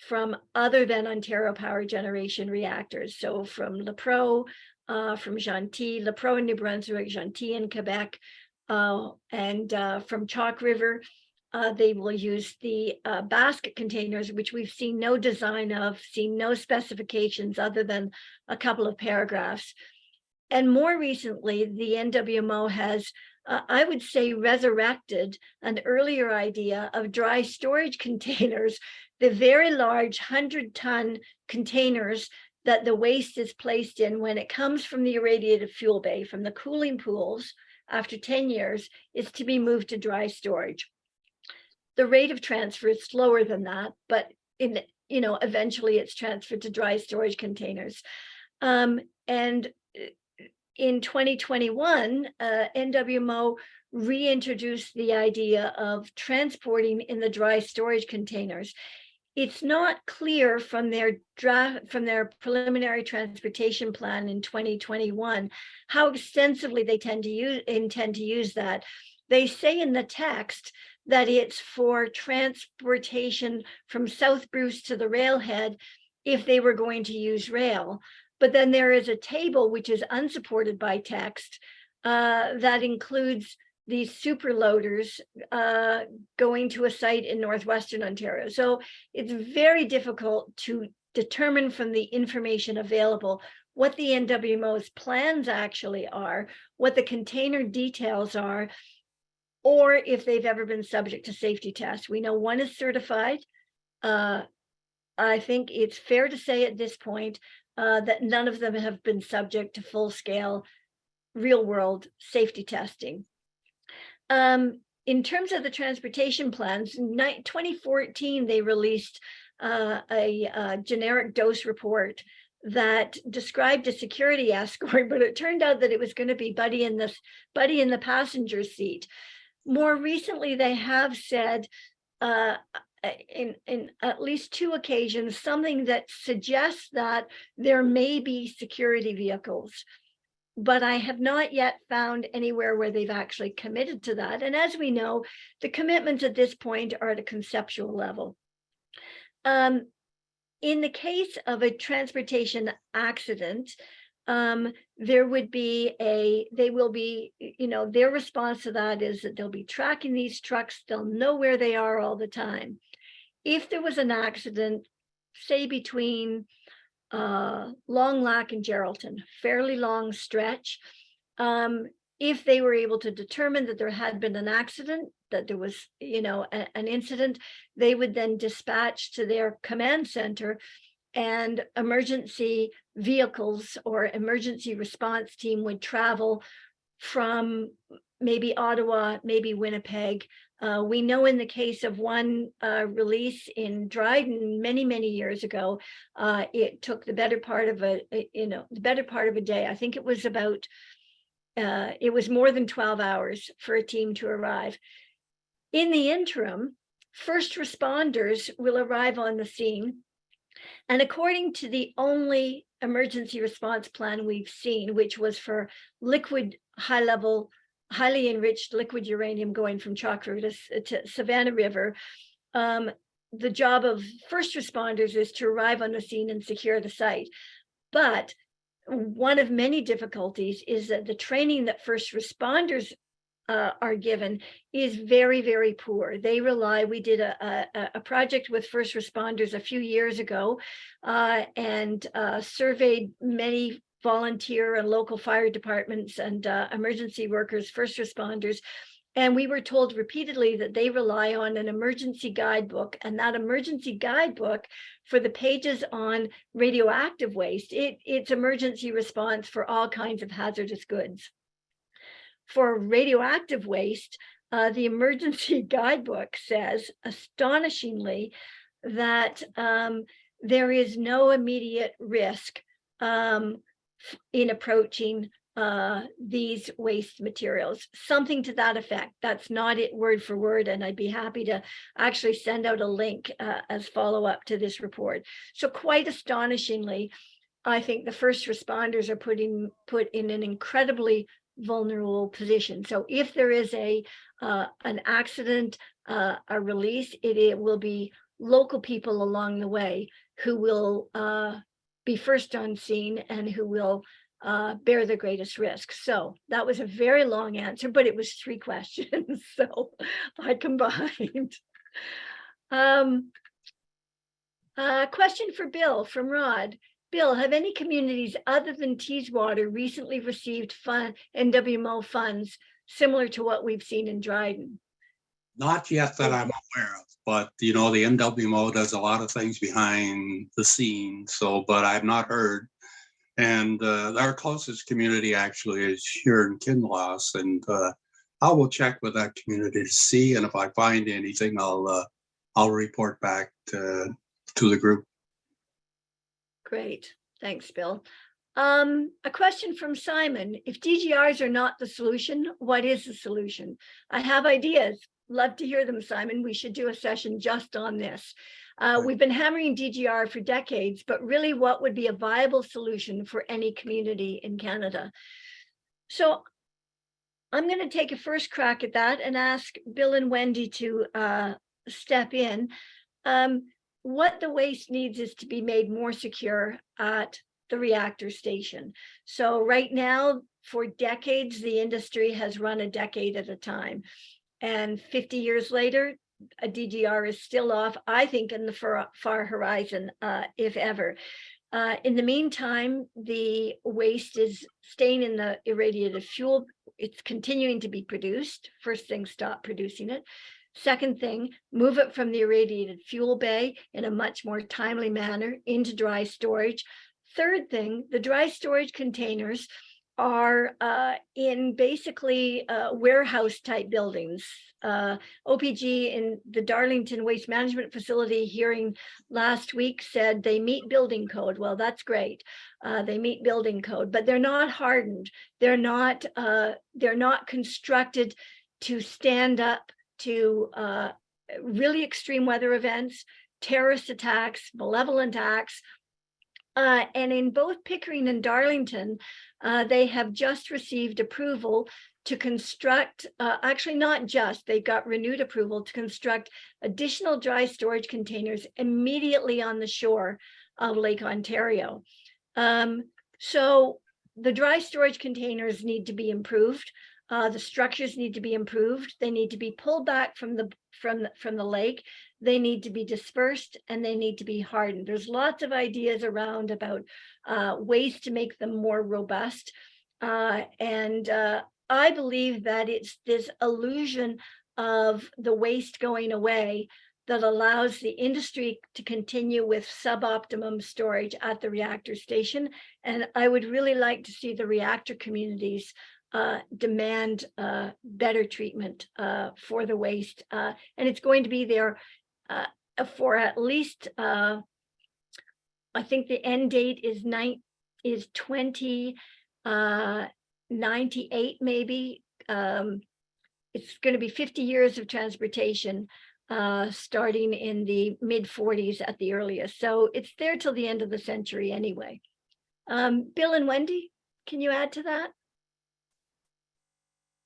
from other than Ontario power generation reactors. So from LaPro, from Gentil, LaPro in New Brunswick, Gentil in Quebec, and from Chalk River. They will use the basket containers, which we've seen no design of, seen no specifications other than a couple of paragraphs. And more recently, the NWMO has, I would say, resurrected an earlier idea of dry storage containers, the very large 100-ton containers that the waste is placed in when it comes from the irradiated fuel bay, from the cooling pools after 10 years, is to be moved to dry storage. The rate of transfer is slower than that, but eventually it's transferred to dry storage containers. And in 2021, NWMO reintroduced the idea of transporting in the dry storage containers. It's not clear from their preliminary transportation plan in 2021 how extensively they intend to use that. They say in the text that it's for transportation from South Bruce to the railhead if they were going to use rail. But then there is a table which is unsupported by text that includes these super loaders going to a site in Northwestern Ontario. So it's very difficult to determine from the information available what the NWMO's plans actually are, what the container details are, or if they've ever been subject to safety tests. We know one is certified. I think it's fair to say at this point that none of them have been subject to full-scale, real-world safety testing. In terms of the transportation plans, in 2014, they released a generic dose report that described a security escort, but it turned out that it was going to be Buddy in the passenger seat. More recently, they have said in at least 2 occasions something that suggests that there may be security vehicles, but I have not yet found anywhere where they've actually committed to that. And as we know, the commitments at this point are at a conceptual level. In the case of a transportation accident, there would be their response to that is that they'll be tracking these trucks. They'll know where they are all the time. If there was an accident, say between Long Lac and Geraldton, fairly long stretch, if they were able to determine that there had been an accident, that there was, an incident, they would then dispatch to their command center, and emergency vehicles or emergency response team would travel from maybe Ottawa, maybe Winnipeg. We know in the case of one release in Dryden many years ago, it took the better part of a day. I think it was it was more than 12 hours for a team to arrive. In the interim, first responders will arrive on the scene. And according to the only emergency response plan we've seen, which was for liquid highly enriched liquid uranium going from Chalk River to Savannah River, the job of first responders is to arrive on the scene and secure the site. But one of many difficulties is that the training that first responders are given is very poor. They rely, we did a project with first responders a few years ago and surveyed many volunteer and local fire departments and emergency workers, first responders. And we were told repeatedly that they rely on an emergency guidebook, and that emergency guidebook for the pages on radioactive waste, it's emergency response for all kinds of hazardous goods. For radioactive waste, the emergency guidebook says, astonishingly, that there is no immediate risk in approaching these waste materials, something to that effect. That's not it word for word, and I'd be happy to actually send out a link as follow-up to this report. So quite astonishingly, I think the first responders are put in an incredibly vulnerable position. So if there is an accident, a release, it will be local people along the way who will be first on scene and who will bear the greatest risk. So that was a very long answer, but it was 3 questions, so I combined. Question for Bill from Rod. Bill, have any communities other than Teeswater recently received NWMO funds similar to what we've seen in Dryden? Not yet that I'm aware of, but the NWMO does a lot of things behind the scenes. But I've not heard. And our closest community actually is here in Kinloss, and I will check with that community to see, and if I find anything, I'll report back to the group. Great, thanks, Bill. A question from Simon. If DGRs are not the solution, what is the solution? I have ideas. Love to hear them, Simon. We should do a session just on this. We've been hammering DGR for decades, but really what would be a viable solution for any community in Canada? So I'm going to take a first crack at that and ask Bill and Wendy to step in. What the waste needs is to be made more secure at the reactor station. So right now, for decades, the industry has run a decade at a time. And 50 years later, a DGR is still off, I think, in the far horizon, if ever. In the meantime, the waste is staying in the irradiated fuel. It's continuing to be produced. First thing, stop producing it. Second thing, move it from the irradiated fuel bay in a much more timely manner into dry storage. Third thing, the dry storage containers are in basically warehouse type buildings. OPG in the Darlington Waste Management Facility hearing last week said they meet building code. Well, that's great. They meet building code, but they're not hardened. They're not constructed to stand up to really extreme weather events, terrorist attacks, malevolent acts. And in both Pickering and Darlington, they have just received approval to construct, actually not just, they got renewed approval to construct additional dry storage containers immediately on the shore of Lake Ontario. So the dry storage containers need to be improved. The structures need to be improved. They need to be pulled back from the lake. They need to be dispersed and they need to be hardened. There's lots of ideas around about ways to make them more robust. And I believe that it's this illusion of the waste going away that allows the industry to continue with suboptimum storage at the reactor station. And I would really like to see the reactor communities demand better treatment for the waste. And it's going to be there for at least, I think the end date is 2098 maybe. It's going to be 50 years of transportation starting in the mid 40s at the earliest. So it's there till the end of the century anyway. Bill and Wendy, can you add to that?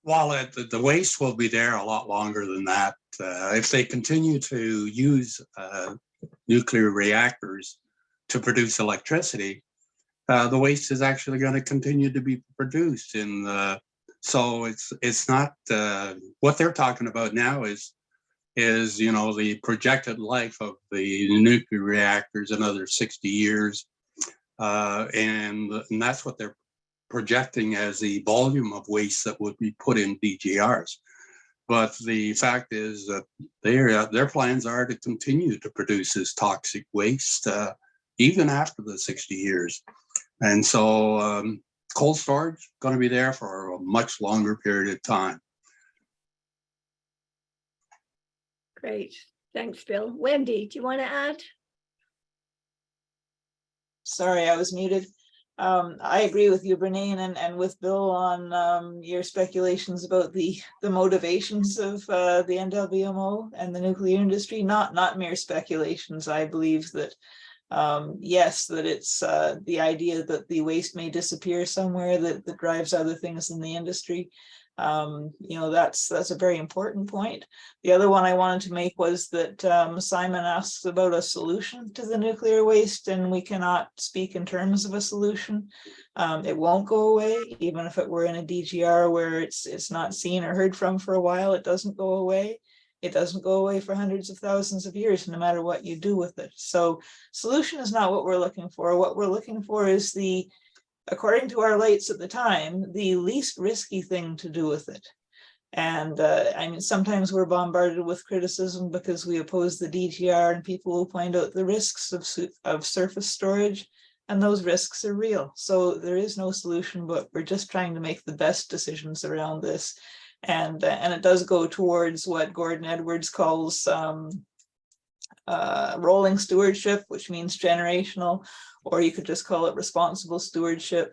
While the waste will be there a lot longer than that, if they continue to use nuclear reactors to produce electricity, the waste is actually going to continue to be produced. So it's not what they're talking about now is the projected life of the nuclear reactors, another 60 years, and that's what they're projecting as the volume of waste that would be put in DGRs. But the fact is that their plans are to continue to produce this toxic waste even after the 60 years. And so cold storage going to be there for a much longer period of time. Great. Thanks, Bill. Wendy, do you want to add? Sorry, I was muted. I agree with you, Brennain, and with Bill on your speculations about the motivations of the NWMO and the nuclear industry. Not mere speculations. I believe that yes, that it's the idea that the waste may disappear somewhere that drives other things in the industry. That's a very important point. The other one I wanted to make was that Simon asks about a solution to the nuclear waste, and we cannot speak in terms of a solution. It won't go away, even if it were in a DGR where it's not seen or heard from for a while. It doesn't go away. It doesn't go away for hundreds of thousands of years, no matter what you do with it. So solution is not what we're looking for. What we're looking for is according to our lights at the time, the least risky thing to do with it. And I mean, sometimes we're bombarded with criticism because we oppose the DGR, and people will point out the risks of surface storage, and those risks are real. So there is no solution, but we're just trying to make the best decisions around this. And it does go towards what Gordon Edwards calls rolling stewardship, which means generational, or you could just call it responsible stewardship,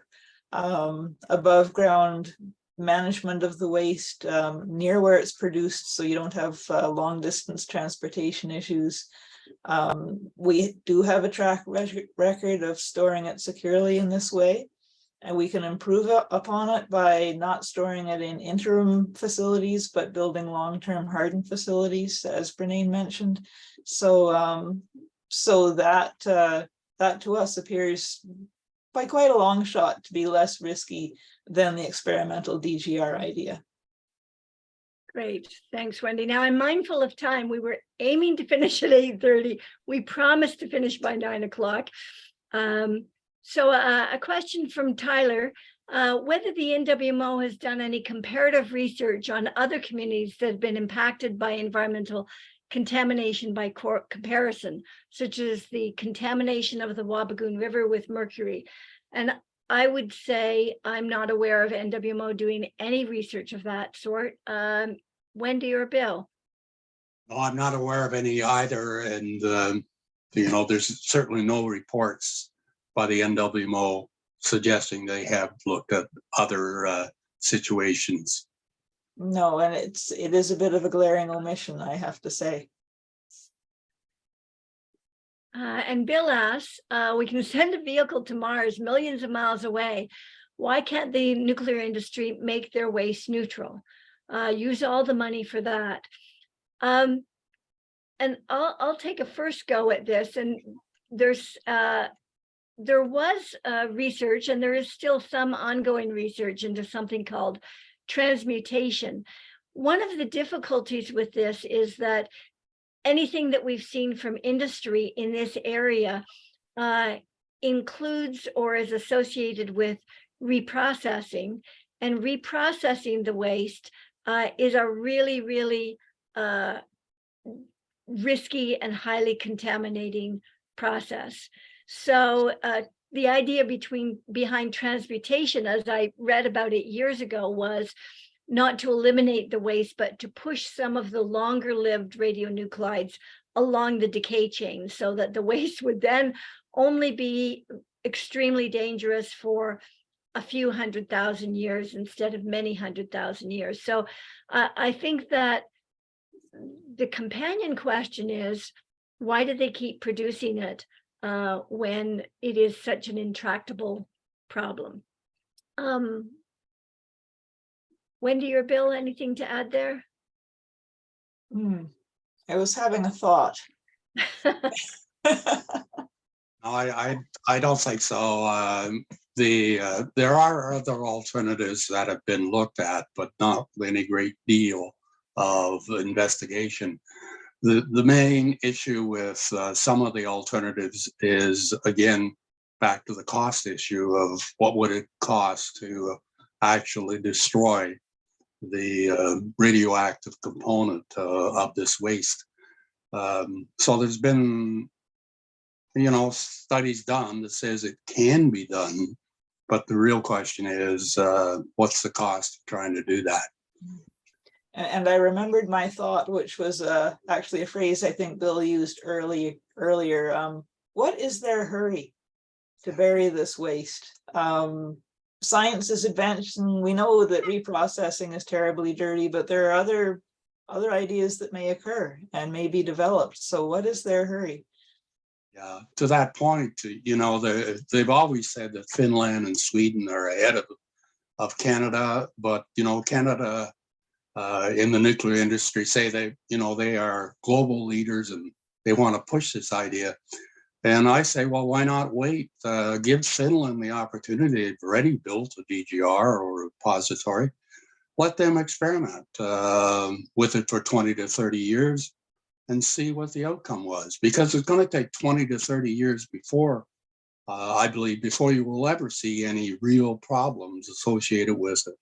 above ground management of the waste near where it's produced, so you don't have long distance transportation issues. We do have a track record of storing it securely in this way, and we can improve upon it by not storing it in interim facilities, but building long-term hardened facilities, as Brennain mentioned. So that to us appears by quite a long shot to be less risky than the experimental DGR idea. Great, thanks, Wendy. Now I'm mindful of time. We were aiming to finish at 8:30. We promised to finish by 9 o'clock. So a question from Tyler, whether the NWMO has done any comparative research on other communities that have been impacted by environmental contamination by comparison, such as the contamination of the Wabagoon River with mercury. And I would say I'm not aware of NWMO doing any research of that sort. Wendy or Bill? No, I'm not aware of any either. And, you know, there's certainly no reports by the NWMO suggesting they have looked at other situations. No, and it is a bit of a glaring omission, I have to say. And Bill asks, we can send a vehicle to Mars millions of miles away. Why can't the nuclear industry make their waste neutral? Use all the money for that. And I'll take a first go at this. And there was research, and there is still some ongoing research into something called transmutation. One of the difficulties with this is that anything that we've seen from industry in this area includes or is associated with reprocessing, and reprocessing the waste is a really, really risky and highly contaminating process. So the idea behind transmutation, as I read about it years ago, was not to eliminate the waste, but to push some of the longer lived radionuclides along the decay chain so that the waste would then only be extremely dangerous for a few 100,000 years instead of many 100,000 years. So I think that the companion question is, why do they keep producing it when it is such an intractable problem? Wendy or Bill, anything to add there? I was having a thought. I don't think so. There are other alternatives that have been looked at, but not any great deal of investigation. The main issue with some of the alternatives is, again, back to the cost issue of what would it cost to actually destroy the radioactive component of this waste. So there's been, you know, studies done that says it can be done, but the real question is, what's the cost of trying to do that? And I remembered my thought, which was actually a phrase I think Bill used earlier. What is their hurry to bury this waste? Science is advanced, and we know that reprocessing is terribly dirty, but there are other ideas that may occur and may be developed. So what is their hurry? Yeah, to that point, you know, they've always said that Finland and Sweden are ahead of Canada, but, you know, Canada in the nuclear industry say they are global leaders and they want to push this idea. And I say, well, why not wait? Give Finland the opportunity. They've already built a DGR or a repository. Let them experiment with it for 20 to 30 years and see what the outcome was. Because it's going to take 20 to 30 years before, I believe, before you will ever see any real problems associated with it.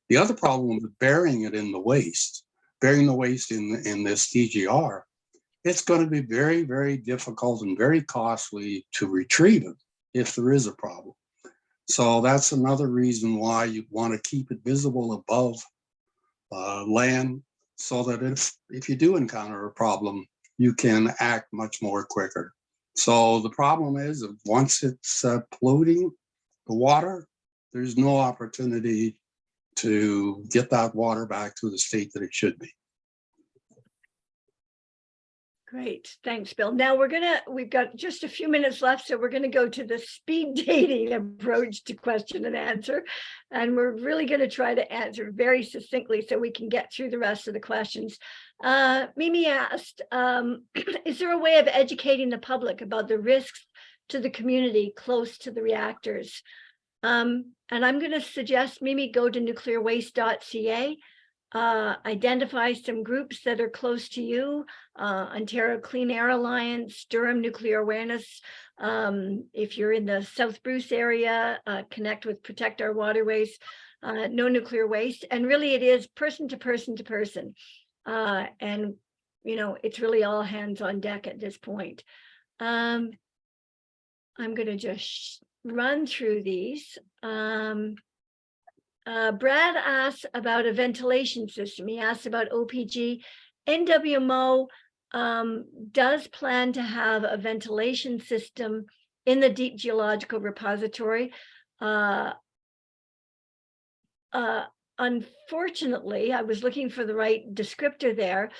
The other problem with burying it in the waste, burying the waste in this DGR, it's going to be very, very difficult and very costly to retrieve it if there is a problem. So that's another reason why you want to keep it visible above land, so that if you do encounter a problem, you can act much more quicker. So the problem is that once it's polluting the water, there's no opportunity to get that water back to the state that it should be. Great, thanks, Bill. Now we've got just a few minutes left, so we're gonna go to the speed dating approach to question and answer. And we're really gonna try to answer very succinctly so we can get through the rest of the questions. Mimi asked, is there a way of educating the public about the risks to the community close to the reactors? And I'm gonna suggest, Mimi, go to nuclearwaste.ca. Identify some groups that are close to you, Ontario Clean Air Alliance, Durham Nuclear Awareness. If you're in the South Bruce area, connect with Protect Our Waterways, No Nuclear Waste. And really it is person to person to person. And, you know, it's really all hands on deck at this point. I'm going to just run through these. Brad asked about a ventilation system. He asked about OPG. NWMO does plan to have a ventilation system in the deep geological repository. Unfortunately, I was looking for the right descriptor there.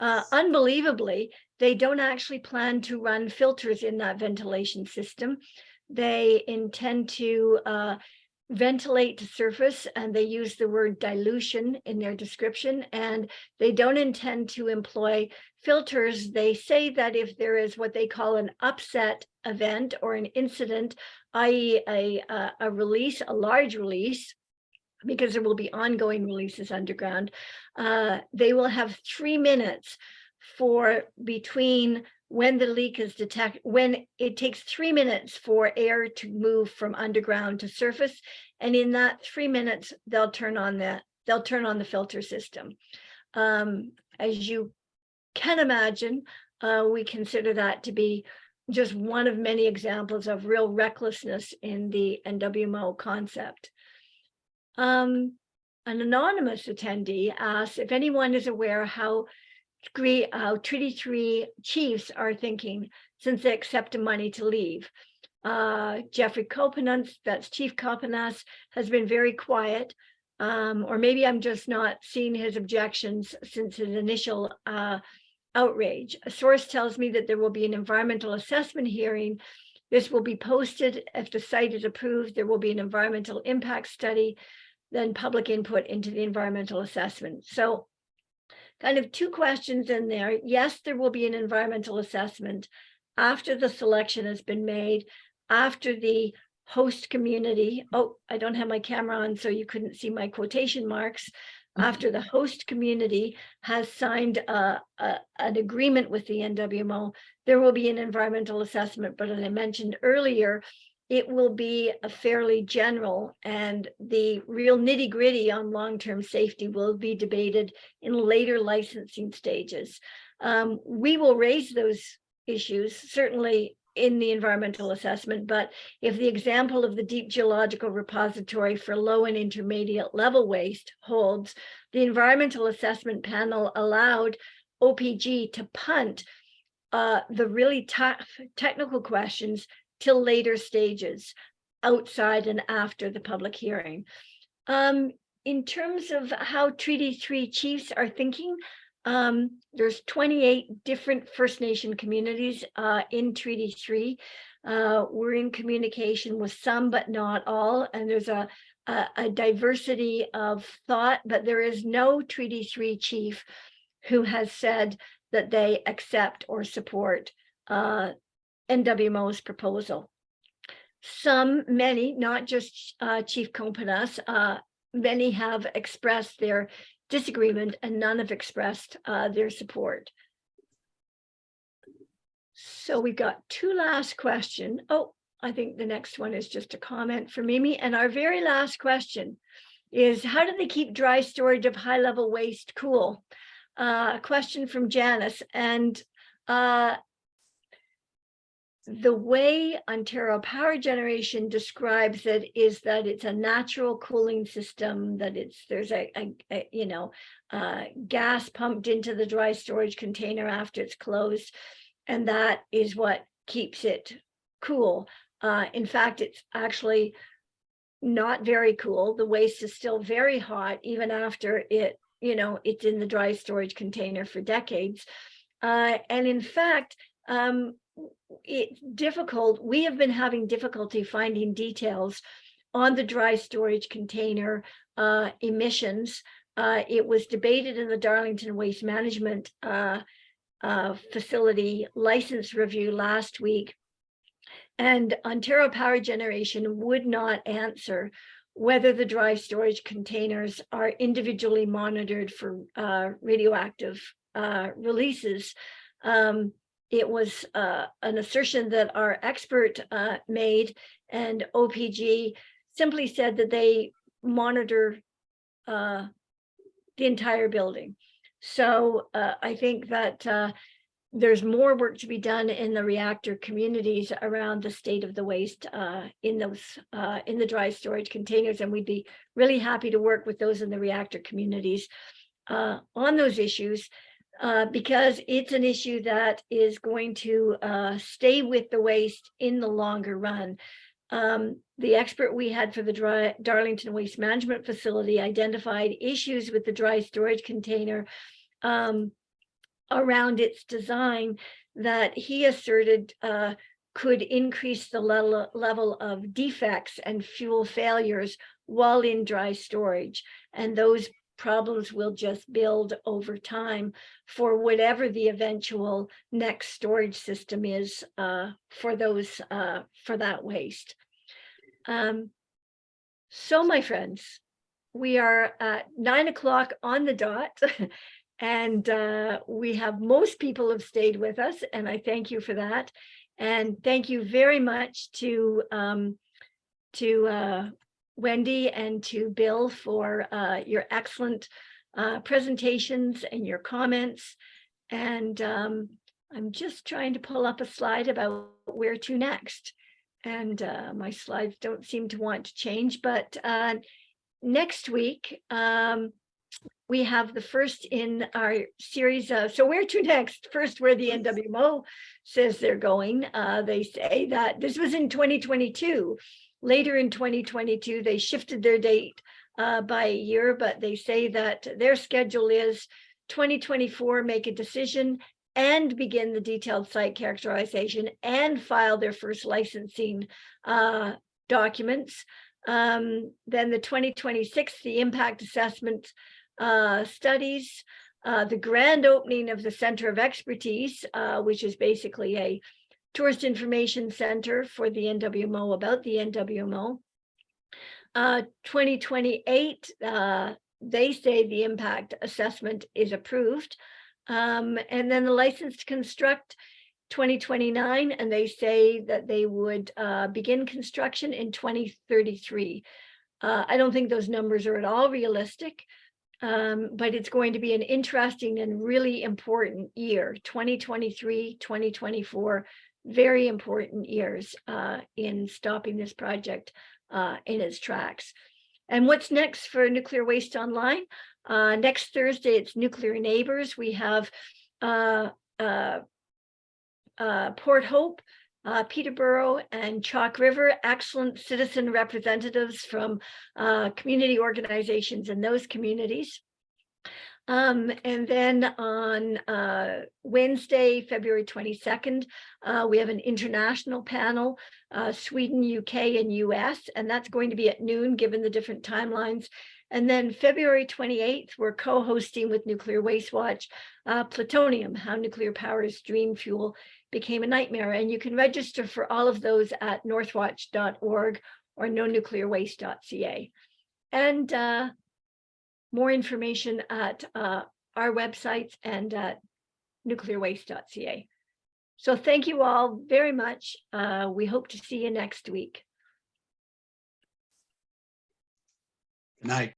Unbelievably, they don't actually plan to run filters in that ventilation system. They intend to ventilate to surface, and they use the word dilution in their description, and they don't intend to employ filters. They say that if there is what they call an upset event or an incident, i.e. a release, a large release, because there will be ongoing releases underground, they will have 3 minutes for between when the leak is detected, when it takes 3 minutes for air to move from underground to surface. And in that 3 minutes, they'll turn on the filter system. As you can imagine, we consider that to be just one of many examples of real recklessness in the NWMO concept. An anonymous attendee asks if anyone is aware how Treaty 3 chiefs are thinking since they accepted money to leave. Jeffrey Copenas, that's Chief Copenas, has been very quiet, or maybe I'm just not seeing his objections since his initial outrage. A source tells me that there will be an environmental assessment hearing. This will be posted. If the site is approved, there will be an environmental impact study, then public input into the environmental assessment. So kind of two questions in there. Yes, there will be an environmental assessment after the selection has been made, after the host community. Oh, I don't have my camera on, so you couldn't see my quotation marks. After the host community has signed an agreement with the NWMO, there will be an environmental assessment. But as I mentioned earlier, it will be a fairly general, and the real nitty-gritty on long-term safety will be debated in later licensing stages. We will raise those issues, certainly in the environmental assessment, but if the example of the deep geological repository for low and intermediate level waste holds, the environmental assessment panel allowed OPG to punt the really tough technical questions till later stages, outside and after the public hearing. In terms of how Treaty 3 chiefs are thinking, there's 28 different First Nation communities in Treaty 3. We're in communication with some, but not all, and there's a diversity of thought, but there is no Treaty 3 chief who has said that they accept or support NWMO's proposal. Many, not just Chief Copenas, many have expressed their disagreement and none have expressed their support. So we've got two last questions. Oh, I think the next one is just a comment for Mimi. And our very last question is, how do they keep dry storage of high level waste cool? A question from Janice. And the way Ontario Power Generation describes it is that it's a natural cooling system, that there's a gas pumped into the dry storage container after it's closed, and that is what keeps it cool. In fact, it's actually not very cool. The waste is still very hot even after it's in the dry storage container for decades. And in fact, it's difficult. We have been having difficulty finding details on the dry storage container emissions. It was debated in the Darlington Waste Management Facility license review last week, and Ontario Power Generation would not answer whether the dry storage containers are individually monitored for radioactive releases. It was an assertion that our expert made, and OPG simply said that they monitor the entire building. So I think that there's more work to be done in the reactor communities around the state of the waste in the dry storage containers, and we'd be really happy to work with those in the reactor communities on those issues, because it's an issue that is going to stay with the waste in the longer run. The expert we had for the Darlington Waste Management Facility identified issues with the dry storage container around its design that he asserted could increase the level of defects and fuel failures while in dry storage. And those problems will just build over time for whatever the eventual next storage system is for that waste. So my friends, we are at 9 o'clock on the dot. And we have most people have stayed with us, and I thank you for that. And thank you very much to Wendy and to Bill for your excellent presentations and your comments. And I'm just trying to pull up a slide about where to next. And my slides don't seem to want to change, but next week, we have the first in our series of, so where to next? First, where the NWMO says they're going. They say that this was in 2022. Later in 2022, they shifted their date by a year, but they say that their schedule is 2024, make a decision and begin the detailed site characterization and file their first licensing documents. Then the 2026, the impact assessment studies, the grand opening of the Center of Expertise, which is basically a tourist information center for the NWMO about the NWMO. 2028, they say the impact assessment is approved. And then the license to construct 2029, and they say that they would begin construction in 2033. I don't think those numbers are at all realistic. But it's going to be an interesting and really important year. 2023, 2024, very important years in stopping this project in its tracks. And what's next for Nuclear Waste Online? Next Thursday, it's Nuclear Neighbors. We have Port Hope, Peterborough, and Chalk River, excellent citizen representatives from community organizations in those communities. And then on Wednesday, February 22nd, we have an international panel, Sweden, UK, and US, and that's going to be at noon, given the different timelines. And then February 28th, we're co-hosting with Nuclear Waste Watch, Plutonium, How Nuclear Power's Dream Fuel Became a Nightmare. And you can register for all of those at northwatch.org or nonuclearwaste.ca. And more information at our websites and at nuclearwaste.ca. So thank you all very much. We hope to see you next week. Good night.